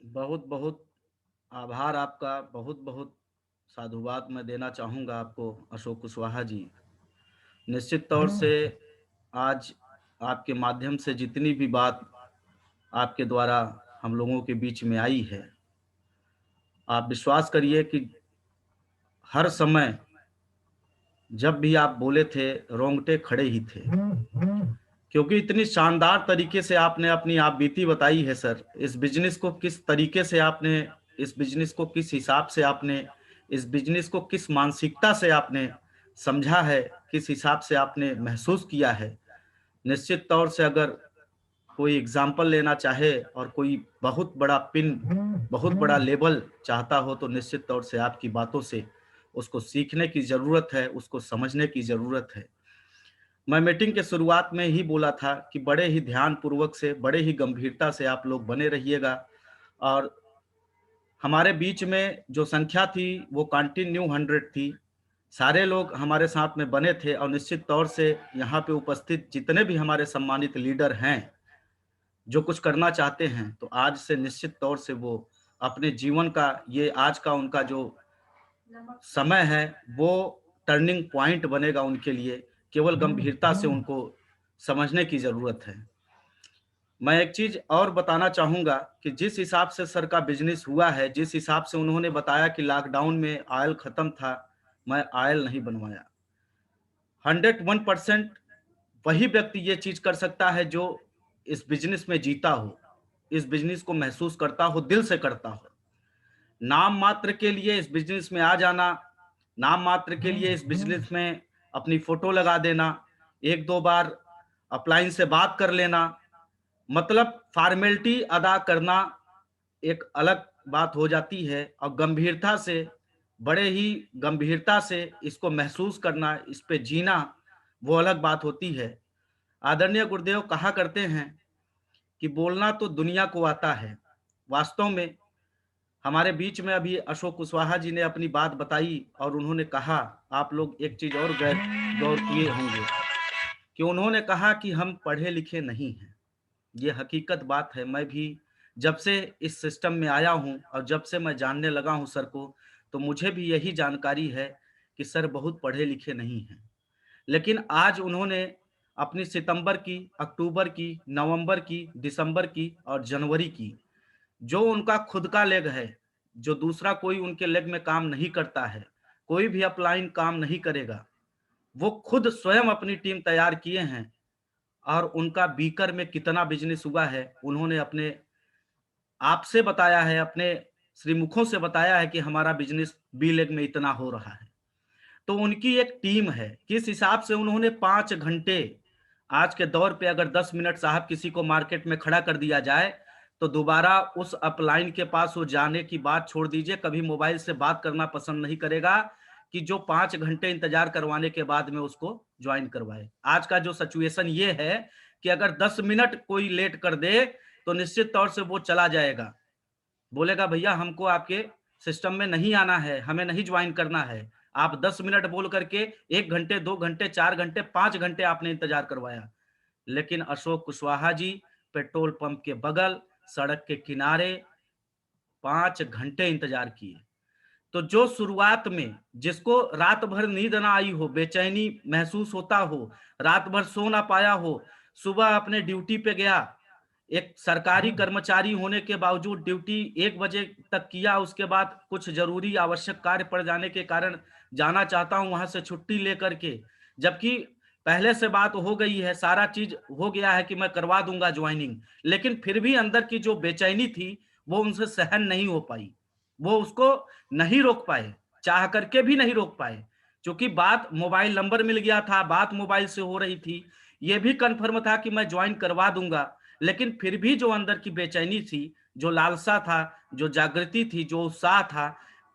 बहुत बहुत आभार आपका, बहुत बहुत साधुवाद मैं देना चाहूँगा आपको अशोक कुशवाहा जी। निश्चित तौर से आज आपके माध्यम से जितनी भी बात आपके द्वारा हम लोगों के बीच में आई है, आप विश्वास करिए कि हर समय जब भी आप बोले थे रोंगटे खड़े ही थे, क्योंकि इतनी शानदार तरीके से आपने अपनी आप बीती बताई है सर। इस बिजनेस को किस तरीके से आपने, इस बिजनेस को किस हिसाब से आपने, इस बिजनेस को किस मानसिकता से आपने समझा है, किस हिसाब से आपने महसूस किया है। निश्चित तौर से अगर कोई एग्जाम्पल लेना चाहे और कोई बहुत बड़ा पिन, बहुत बड़ा लेवल चाहता हो तो निश्चित तौर से आपकी बातों से उसको सीखने की जरूरत है, उसको समझने की जरूरत है। मैं मीटिंग के शुरुआत में ही बोला था कि बड़े ही ध्यान पूर्वक से, बड़े ही गंभीरता से आप लोग बने रहिएगा। और हमारे बीच में जो संख्या थी वो कंटिन्यू 100 थी, सारे लोग हमारे साथ में बने थे। और निश्चित तौर से यहाँ पे उपस्थित जितने भी हमारे सम्मानित लीडर हैं जो कुछ करना चाहते हैं, तो आज से निश्चित तौर से वो अपने जीवन का, ये आज का उनका जो समय है वो टर्निंग पॉइंट बनेगा उनके लिए। केवल गंभीरता से उनको समझने की जरूरत है। मैं एक चीज और बताना चाहूंगा कि जिस हिसाब से सर का बिजनेस हुआ है, जिस हिसाब से उन्होंने बताया कि लॉकडाउन में ऑयल खत्म था, मैं ऑयल नहीं बनवाया। 101% वही व्यक्ति ये चीज कर सकता है जो इस बिजनेस में जीता हो, इस बिजनेस को महसूस करता हो, दिल से करता हो। नाम मात्र के लिए इस बिजनेस में आ जाना, नाम मात्र के लिए इस बिजनेस में अपनी फोटो लगा देना, एक दो बार अपलाइन से बात कर लेना, मतलब फॉर्मेलिटी अदा करना एक अलग बात हो जाती है। और गंभीरता से, बड़े ही गंभीरता से इसको महसूस करना, इस पे जीना, वो अलग बात होती है। आदरणीय गुरुदेव कहा करते हैं कि बोलना तो दुनिया को आता है। वास्तव में हमारे बीच में अभी अशोक कुशवाहा जी ने अपनी बात बताई और उन्होंने कहा, आप लोग एक चीज और गौर किए होंगे कि उन्होंने कहा कि हम पढ़े लिखे नहीं हैं। ये हकीकत बात है। मैं भी जब से इस सिस्टम में आया हूं और जब से मैं जानने लगा हूं सर को, तो मुझे भी यही जानकारी है कि सर बहुत पढ़े लिखे नहीं हैं। लेकिन आज उन्होंने अपनी सितंबर की, अक्टूबर की, नवंबर की, दिसंबर की और जनवरी की, जो उनका खुद का लेग है, जो दूसरा कोई उनके लेग में काम नहीं करता है, कोई भी अपलाइन काम नहीं करेगा, वो खुद स्वयं अपनी टीम तैयार किए हैं। और उनका बीकर में कितना बिजनेस हुआ है उन्होंने अपने आपसे बताया है, अपने श्रीमुखों से बताया है कि हमारा बिजनेस बी लेग में इतना हो रहा है। तो उनकी एक टीम है, किस हिसाब से उन्होंने 5 घंटे, आज के दौर पे अगर 10 मिनट साहब किसी को मार्केट में खड़ा कर दिया जाए तो दोबारा उस अपलाइन के पास वो जाने की बात छोड़ दीजिए, कभी मोबाइल से बात करना पसंद नहीं करेगा कि जो 5 घंटे इंतजार करवाने के बाद में उसको ज्वाइन करवाए। आज का जो सिचुएशन ये है कि अगर 10 मिनट कोई लेट कर दे तो निश्चित तौर से वो चला जाएगा, बोलेगा भैया हमको आपके सिस्टम में नहीं आना है, हमें नहीं ज्वाइन करना है। आप 10 मिनट बोल करके 1 घंटे, 2 घंटे, 4 घंटे, 5 घंटे आपने इंतजार करवाया। लेकिन अशोक कुशवाहा जी पेट्रोल पंप के बगल, सड़क के किनारे 5 घंटे इंतजार किए। तो जो शुरुआत में जिसको रात भर नींद ना आई हो, बेचैनी महसूस होता हो, रात भर सो ना पाया हो, सुबह अपने ड्यूटी पे गया, एक सरकारी कर्मचारी होने के बावजूद ड्यूटी 1 बजे तक किया, उसके बाद कुछ जरूरी आवश्यक कार्य पड़ जाने के कारण जाना चाहता हूं वहां से छुट्टी लेकर के, जबकि पहले से बात हो गई है, सारा चीज हो गया है कि मैं करवा दूंगा ज्वाइनिंग, लेकिन फिर भी अंदर की जो बेचैनी थी वो उनसे सहन नहीं हो पाई, वो उसको नहीं रोक पाए, चाह करके भी नहीं रोक पाए, क्योंकि बात मोबाइल नंबर मिल गया था, बात मोबाइल से हो रही थी, ये भी कंफर्म था कि मैं ज्वाइन करवा दूंगा, लेकिन फिर भी जो अंदर की बेचैनी थी, जो लालसा था, जो जागृति थी, जो उत्साह था,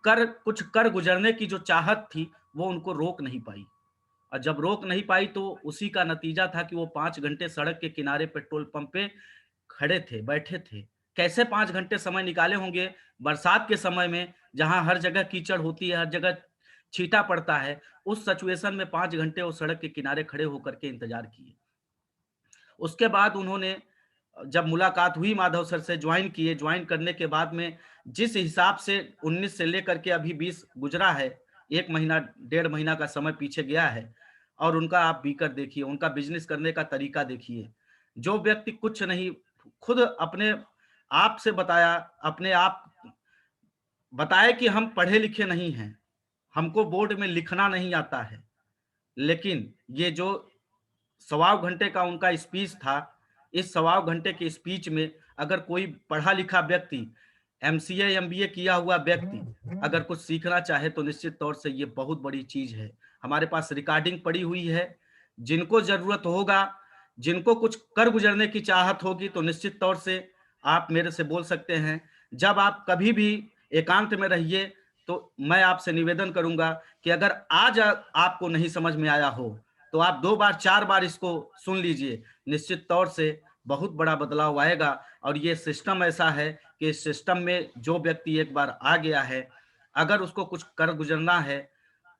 कुछ कर गुजरने की जो चाहत थी, वो उनको रोक नहीं पाई। और जब रोक नहीं पाई तो उसी का नतीजा था कि वो 5 घंटे सड़क के किनारे पेट्रोल पंप पे खड़े थे, बैठे थे। कैसे 5 घंटे समय निकाले होंगे बरसात के समय में, जहां हर जगह कीचड़ होती है, हर जगह छींटा पड़ता है, उस सिचुएशन में 5 घंटे उस सड़क के किनारे खड़े होकर के इंतजार किए। उसके बाद उन्होंने जब मुलाकात हुई माधव सर से, ज्वाइन किए, ज्वाइन करने के बाद में जिस हिसाब से 19 से लेकर के अभी 20 गुजरा है, 1 महीना 1.5 महीना का समय पीछे गया है, और उनका आप बीकर देखिए, उनका बिजनेस करने का तरीका देखिए। जो व्यक्ति कुछ नहीं, खुद अपने आप से बताया, अपने आप बताया कि हम पढ़े लिखे नहीं हैं, हमको बोर्ड में लिखना नहीं आता है, लेकिन ये जो सवा घंटे का उनका स्पीच था, इस सवा घंटे के स्पीच में अगर कोई पढ़ा लिखा व्यक्ति, एमसीए एमबीए किया हुआ व्यक्ति अगर कुछ सीखना चाहे तो निश्चित तौर से ये बहुत बड़ी चीज है। हमारे पास रिकॉर्डिंग पड़ी हुई है, जिनको जरूरत होगा, जिनको कुछ कर गुजरने की चाहत होगी तो निश्चित तौर से आप मेरे से बोल सकते हैं। जब आप कभी भी एकांत में रहिए तो मैं आपसे निवेदन करूंगा कि अगर आज आपको नहीं समझ में आया हो तो आप 2 बार 4 बार इसको सुन लीजिए, निश्चित तौर से बहुत बड़ा बदलाव आएगा। और ये सिस्टम ऐसा है कि इस सिस्टम में जो व्यक्ति एक बार आ गया है, अगर उसको कुछ कर गुजरना है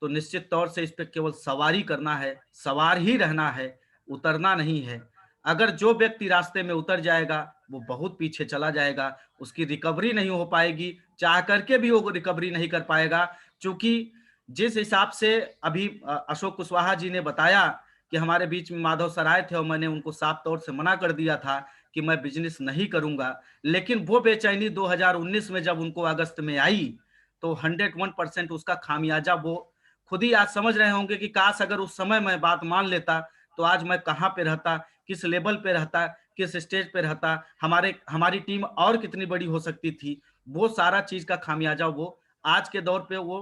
तो निश्चित तौर से इस पे केवल सवारी करना है, सवार ही रहना है, उतरना नहीं है। अगर जो व्यक्ति रास्ते में उतर जाएगा वो बहुत पीछे चला जाएगा, उसकी रिकवरी नहीं हो पाएगी, चाह करके भी वो रिकवरी नहीं कर पाएगा। क्योंकि जिस हिसाब से अभी अशोक कुशवाहा जी ने बताया कि हमारे बीच में माधव सर आए थे और मैंने उनको साफ तौर से मना कर दिया था कि मैं बिजनेस नहीं करूंगा, लेकिन वो बेचैनी 2019 में जब उनको अगस्त में आई तो 101% उसका खामियाजा वो खुद ही आज समझ रहे होंगे कि काश अगर उस समय मैं बात मान लेता तो आज मैं कहाँ पे रहता, किस लेवल पे रहता, किस स्टेज पे रहता, हमारी टीम और कितनी बड़ी हो सकती थी। वो सारा चीज का खामियाजा वो आज के दौर पे वो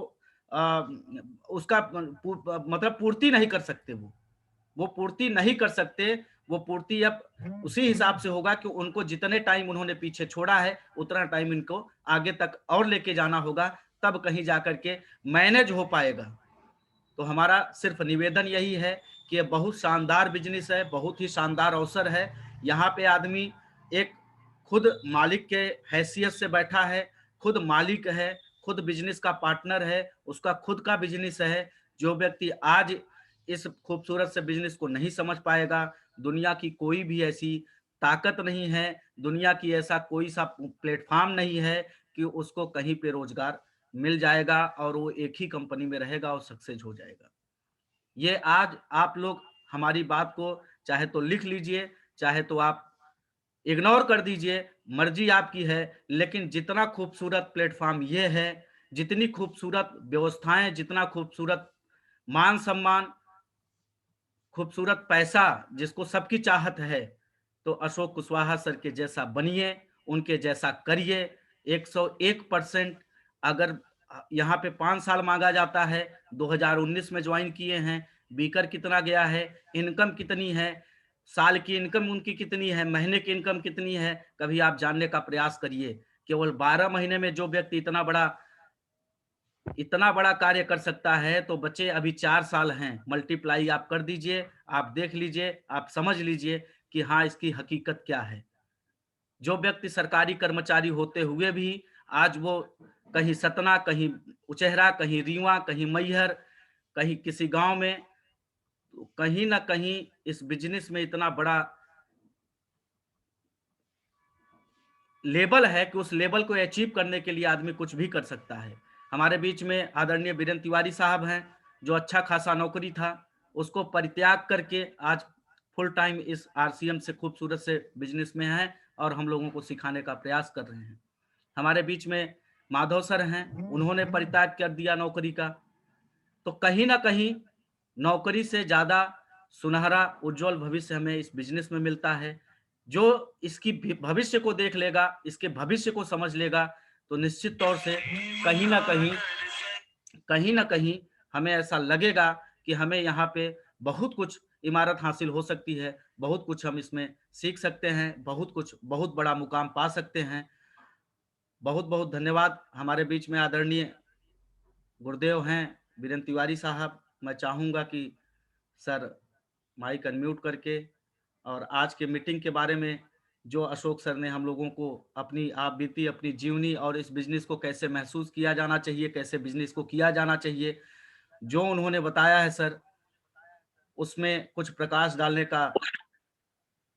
उसका मतलब पूर्ति नहीं कर सकते, वो पूर्ति नहीं कर सकते। वो पूर्ति अब उसी हिसाब से होगा कि उनको जितने टाइम उन्होंने पीछे छोड़ा है उतना टाइम इनको आगे तक और लेके जाना होगा, तब कहीं जाकर के मैनेज हो पाएगा। तो हमारा सिर्फ निवेदन यही है कि ये बहुत शानदार बिजनेस है, बहुत ही शानदार अवसर है। यहाँ पे आदमी एक खुद मालिक के हैसियत से बैठा है, खुद मालिक है, खुद बिजनेस का पार्टनर है, उसका खुद का बिजनेस है। जो व्यक्ति आज इस खूबसूरत से बिजनेस को नहीं समझ पाएगा, दुनिया की कोई भी ऐसी ताकत नहीं है, दुनिया की ऐसा कोई सा प्लेटफॉर्म नहीं है कि उसको कहीं पे रोजगार मिल जाएगा और वो एक ही कंपनी में रहेगा और सक्सेस हो जाएगा। ये आज आप लोग हमारी बात को चाहे तो लिख लीजिए, चाहे तो आप इग्नोर कर दीजिए, मर्जी आपकी है, लेकिन जितना खूबसूरत प्लेटफॉर्म ये है, जितनी खूबसूरत व्यवस्थाएं, जितना खूबसूरत मान सम्मान, खूबसूरत पैसा जिसको सबकी चाहत है, तो अशोक कुशवाहा सर के जैसा बनिए, उनके जैसा करिए। 101% अगर यहाँ पे 5 साल मांगा जाता है, 2019 में ज्वाइन किए हैं, बीकर कितना गया है, इनकम कितनी है, साल की इनकम उनकी कितनी है, महीने की इनकम कितनी है, कभी आप जानने का प्रयास करिए। केवल 12 महीने में जो व्यक्ति इतना बड़ा इतना बड़ा कार्य कर सकता है, तो बच्चे अभी 4 साल हैं, मल्टीप्लाई आप कर दीजिए, आप देख लीजिए, आप समझ लीजिए कि हाँ, इसकी हकीकत क्या है। जो व्यक्ति सरकारी कर्मचारी होते हुए भी आज वो कहीं सतना, कहीं उचेहरा, कहीं रीवा, कहीं मैहर, कहीं किसी गाँव में, तो कहीं न कहीं इस बिज़नेस में इतना बड़ा लेवल है कि उस लेवल को अचीव करने के लिए आदमी कुछ भी कर सकता है। हमारे बीच में आदरणीय बीरेन तिवारी साहब हैं, जो अच्छा खासा नौकरी था, उसको परित्याग करके आज फुल टाइम इस आरसीएम से खूबसूरत से बिज़नेस में हैं और हम लोगों को सिखाने का प्रयास कर रहे हैं। हमारे बीच में माधव सर हैं, उन्होंने परित्याग कर दिया नौकरी का। तो कहीं न कहीं नौकरी से ज़्यादा सुनहरा उज्ज्वल भविष्य हमें इस बिज़नेस में मिलता है। जो इसकी भविष्य को देख लेगा, इसके भविष्य को समझ लेगा, तो निश्चित तौर से कहीं न कहीं हमें ऐसा लगेगा कि हमें यहाँ पे बहुत कुछ इमारत हासिल हो सकती है, बहुत कुछ हम इसमें सीख सकते हैं, बहुत कुछ बहुत बड़ा मुकाम पा सकते हैं। बहुत-बहुत धन्यवाद। हमारे बीच में आदरणीय गुरुदेव हैं बीरेन तिवारी साहब। मैं चाहूँगा कि सर माइक अनम्यूट करके और आज के मीटिंग के बारे में जो अशोक सर ने हम लोगों को अपनी आप बीती अपनी जीवनी और इस बिज़नेस को कैसे महसूस किया जाना चाहिए, कैसे बिज़नेस को किया जाना चाहिए, जो उन्होंने बताया है सर, उसमें कुछ प्रकाश डालने का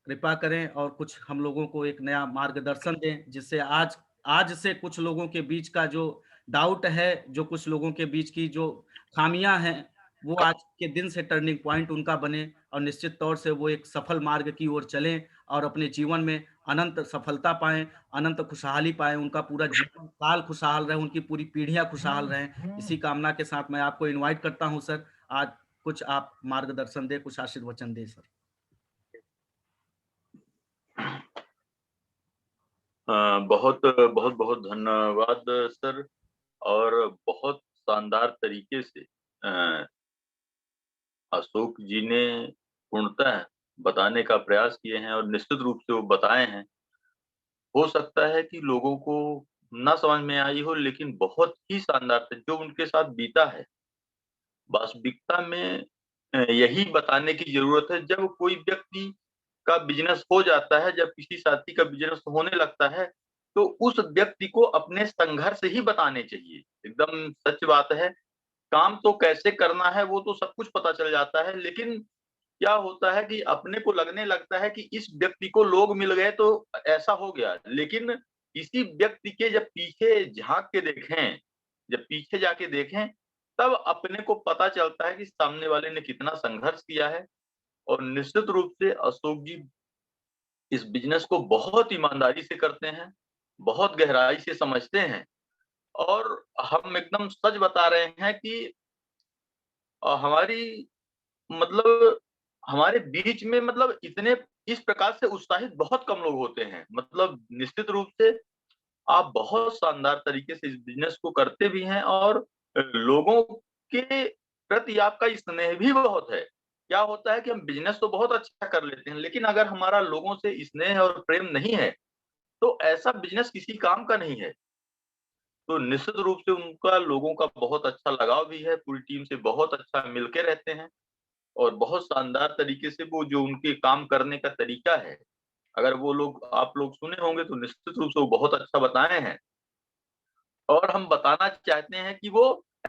कृपा करें और कुछ हम लोगों को एक नया मार्गदर्शन दें, जिससे आज आज से कुछ लोगों के बीच का जो डाउट है, जो कुछ लोगों के बीच की जो खामियाँ हैं, वो आज के दिन से टर्निंग पॉइंट उनका बने और निश्चित तौर से वो एक सफल मार्ग की ओर चलें और अपने जीवन में अनंत सफलता पाएँ, अनंत खुशहाली पाएँ, उनका पूरा जीवन काल खुशहाल रहे, उनकी पूरी पीढ़ियाँ खुशहाल रहें। इसी कामना के साथ मैं आपको इनवाइट करता हूँ सर, आज कुछ आप मार्गदर्शन दें, कुछ आशीर्वचन दें सर। बहुत बहुत बहुत धन्यवाद सर। और बहुत शानदार तरीके से अशोक जी ने पूर्णतः बताने का प्रयास किए हैं और निश्चित रूप से वो बताए हैं। हो सकता है कि लोगों को ना समझ में आई हो, लेकिन बहुत ही शानदार था जो उनके साथ बीता है। वास्तविकता में यही बताने की जरूरत है। जब कोई व्यक्ति का बिजनेस हो जाता है, जब किसी साथी का बिजनेस होने लगता है, तो उस व्यक्ति को अपने संघर्ष ही बताने चाहिए। एकदम सच बात है। काम तो कैसे करना है वो तो सब कुछ पता चल जाता है, लेकिन क्या होता है कि अपने को लगने लगता है कि इस व्यक्ति को लोग मिल गए तो ऐसा हो गया। लेकिन इसी व्यक्ति के जब पीछे झाँक के देखें, जब पीछे जाके देखें, तब अपने को पता चलता है कि सामने वाले ने कितना संघर्ष किया है। और निश्चित रूप से अशोक जी इस बिज़नेस को बहुत ईमानदारी से करते हैं, बहुत गहराई से समझते हैं और हम एकदम सच बता रहे हैं कि हमारी मतलब हमारे बीच में मतलब इतने इस प्रकार से उत्साहित बहुत कम लोग होते हैं। मतलब निश्चित रूप से आप बहुत शानदार तरीके से इस बिज़नेस को करते भी हैं और लोगों के प्रति आपका स्नेह भी बहुत है। क्या होता है कि हम बिज़नेस तो बहुत अच्छा कर लेते हैं, लेकिन अगर हमारा लोगों से स्नेह और प्रेम नहीं है, तो ऐसा बिज़नेस किसी काम का नहीं है। तो निश्चित रूप से उनका लोगों का बहुत अच्छा लगाव भी है, पूरी टीम से बहुत अच्छा मिल के रहते हैं और बहुत शानदार तरीके से वो जो उनके काम करने का तरीका है, अगर वो लोग आप लोग सुने होंगे तो निश्चित रूप से वो बहुत अच्छा बताए हैं। और हम बताना चाहते हैं कि वो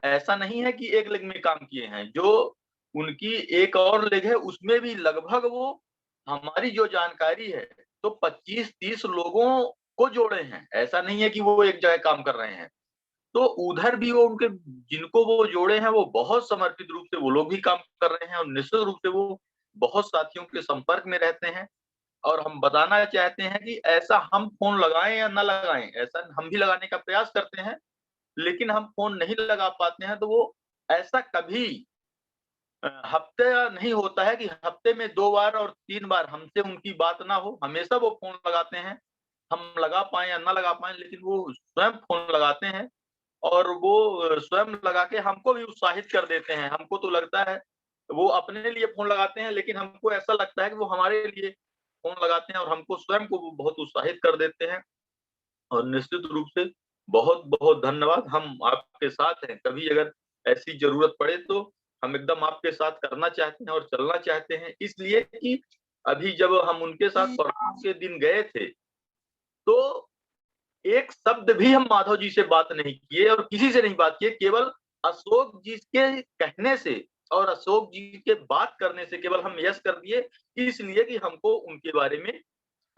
ऐसा नहीं है कि एक लेग में काम किए हैं, जो उनकी एक और लेग है उसमें भी लगभग वो हमारी जो जानकारी है, तो 25-30 लोगों को जोड़े हैं। ऐसा नहीं है कि वो एक जगह काम कर रहे हैं। तो उधर भी वो उनके जिनको वो जोड़े हैं, वो बहुत समर्पित रूप से वो लोग भी काम कर रहे हैं और निश्चित रूप से वो बहुत साथियों के संपर्क में रहते हैं। और हम बताना चाहते हैं कि ऐसा हम फ़ोन लगाएँ या ना लगाएँ, ऐसा हम भी लगाने का प्रयास करते हैं, लेकिन हम फ़ोन नहीं लगा पाते हैं, तो वो ऐसा कभी हफ़्ते नहीं होता है कि हफ़्ते में 2 बार और 3 बार हमसे उनकी बात ना हो, हमेशा वो फ़ोन लगाते हैं। हम लगा पाएँ या ना लगा पाएँ, लेकिन वो स्वयं फ़ोन लगाते हैं और वो स्वयं लगा के हमको भी उत्साहित कर देते हैं। हमको तो लगता है वो अपने लिए फ़ोन लगाते हैं, लेकिन हमको ऐसा लगता है कि वो हमारे लिए फ़ोन लगाते हैं और हमको स्वयं को वो बहुत उत्साहित कर देते हैं। और निश्चित रूप से बहुत बहुत धन्यवाद। हम आपके साथ हैं, कभी अगर ऐसी जरूरत पड़े तो हम एकदम आपके साथ करना चाहते हैं और चलना चाहते हैं, इसलिए कि अभी जब हम उनके साथ परसों के दिन गए थे तो एक शब्द भी हम माधव जी से बात नहीं किए और किसी से नहीं बात किए, केवल अशोक जी के कहने से और अशोक जी के बात करने से केवल हम यस कर दिए, इसलिए कि हमको उनके बारे में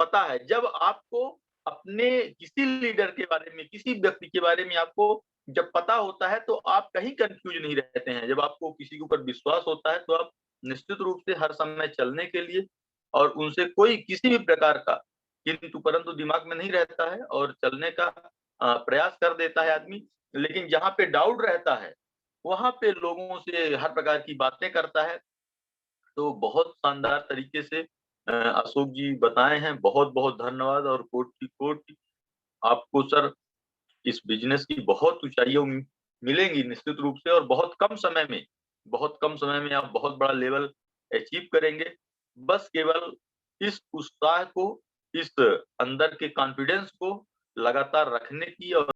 पता है। जब आपको अपने किसी लीडर के बारे में, किसी व्यक्ति के बारे में आपको जब पता होता है तो आप कहीं कंफ्यूज नहीं रहते हैं। जब आपको किसी के ऊपर विश्वास होता है तो आप निश्चित रूप से हर समय चलने के लिए और उनसे कोई किसी भी प्रकार का किंतु परंतु दिमाग में नहीं रहता है और चलने का प्रयास कर देता है आदमी। लेकिन जहाँ पे डाउट रहता है वहां पे लोगों से हर प्रकार की बातें करता है। तो बहुत शानदार तरीके से अशोक जी बताए हैं। बहुत बहुत धन्यवाद और कोटि कोटि आपको सर। इस बिजनेस की बहुत ऊंचाइयों मिलेंगी निश्चित रूप से, और बहुत कम समय में आप बहुत बड़ा लेवल अचीव करेंगे। बस केवल इस उत्साह को, इस अंदर के कॉन्फिडेंस को लगातार रखने की और